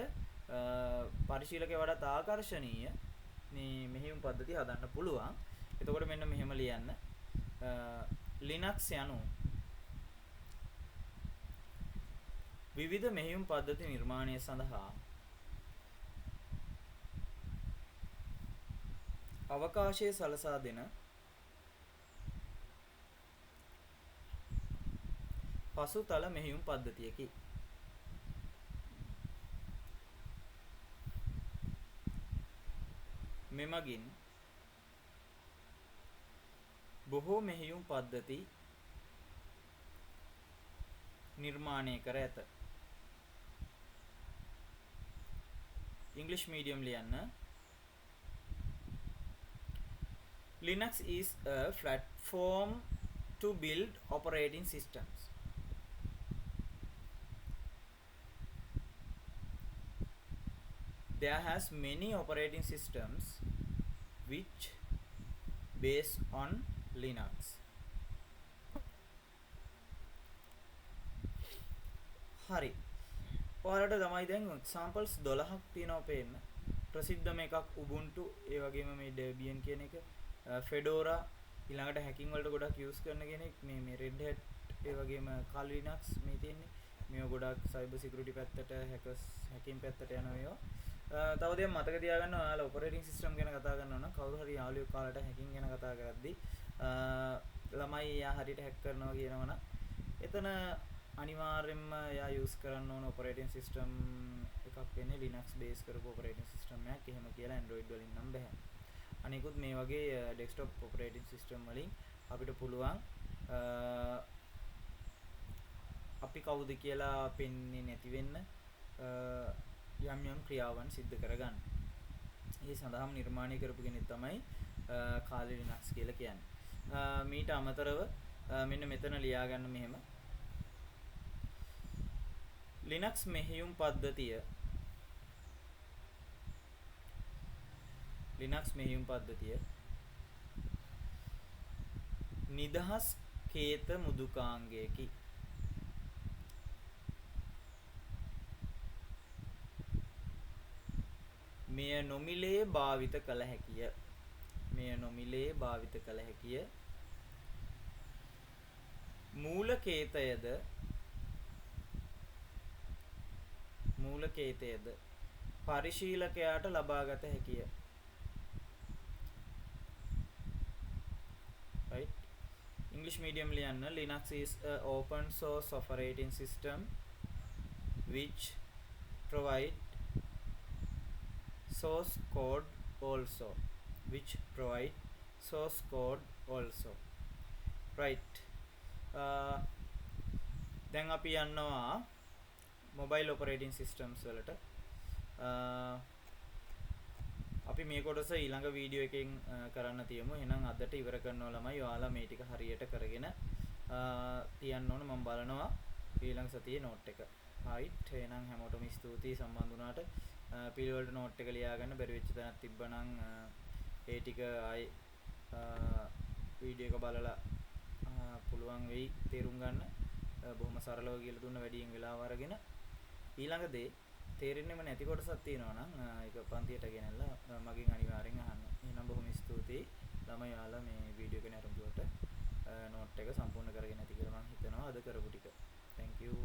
පරිශීලකේ වඩාත් ආකර්ශනීය මේ මෙහෙයුම් පද්ධතිය හදන්න පුළුවන්. එතකොට මෙන්න මෙහෙම ලියන්න. Linux යනු විවිධ මෙහෙයුම් පද්ධති නිර්මාණය සඳහා අවකාශයේ සලසා දෙන පසුතල මෙහෙයුම් පද්ධතියකි. මෙමගින් බොහෝ මෙහෙයුම් පද්ධති නිර්මාණය කර ඇත. English medium ලියන්න. Linux is a platform to build operating systems. There has many operating systems which based on Linux. හරි. ඔයාලට තමයි දැන් examples 12ක් තියෙනවා පේන්න. ප්‍රසිද්ධම එකක් Ubuntu, ඒ වගේම මේ Debian කියන එක, Fedora ඊළඟට hacking වලට ගොඩක් use කරන කෙනෙක් මේ Red Hat, ඒ වගේම Kali Linux මේ තියෙන්නේ. මේවා ගොඩක් cyber security පැත්තට hackers hacking පැත්තට යනවා ඒවා. තව දෙයක් මතක තියාගන්න ඔයාලා operating system ගැන කතා කරනවා නම් කවුරු හරි යාළුවෙක් කාලට hacking ගැන කතා කරද්දී ළමයි යා හරියට hack කරනවා කියනවනම් එතන අනිවාර්යයෙන්ම යා use කරන්න ඕන operating system එකක් වෙන්නේ Linux base කරපු operating system එකක්. එහෙම කියලා Android වලින් නම් බෑ. අනිකුත් මේ වගේ desktop operating system වලින් අපිට පුළුවන් අපි කවුද කියලා පෙන්නේ නැති වෙන්න යම් යම් ක්‍රියාවන් සිද්ධ කරගන්න. ඒ සඳහාම නිර්මාණය කරපු කෙනෙක් තමයි Kali Linux කියලා කියන්නේ. මීට අමතරව මෙන්න මෙතන ලියා ගන්න මෙහෙම. Linux මෙහෙයුම් පද්ධතිය නිදහස් කේත මුදුකාංගයකි. මෙය නොමිලේ භාවිත කළ හැකිය. මූල කේතයද පරිශීලකයාට ලබාගත හැකිය. Right? English medium ලියන්න. Linux is a open source operating system which provide source code also. Right. දැන් අපි යනවා mobile operating systems වලට. අපි මේ කොටස ඊළඟ වීඩියෝ එකෙන් කරන්න තියමු. එහෙනම් අදට ඉවර කරනවා ළමයි. ඔයාලා මේ ටික හරියට කරගෙන තියන්න ඕන. මම බලනවා ඊළඟ සතියේ නෝට් එක. right. එහෙනම් හැමෝටම ස්තුතියි සම්බන්ධ වුණාට. පිළිවෙලට නෝට් එක ලියා ගන්න. බැරි වෙච්ච තැනක් තිබ්බනම් ඒ ටික ආයි වීඩියෝ එක බලලා පුළුවන් වෙයි තේරුම් ගන්න. බොහොම සරලව කියලා දුන්න වැඩියෙන් වෙලාව අරගෙන ඊළඟ දේ තේරෙන්නෙම නැති කොටසක් තියෙනවා නම් ඒක පන්තියට ගෙනල්ලා මගෙන් අනිවාර්යෙන් අහන්න. එහෙනම් බොහොම ස්තුතියි ළමයි ඔයාලා මේ වීඩියෝ එක නරඹුවට නෝට් එක සම්පූර්ණ කරගෙන ඇති කියලා මම හිතනවා අද කරපු ටික. thank you.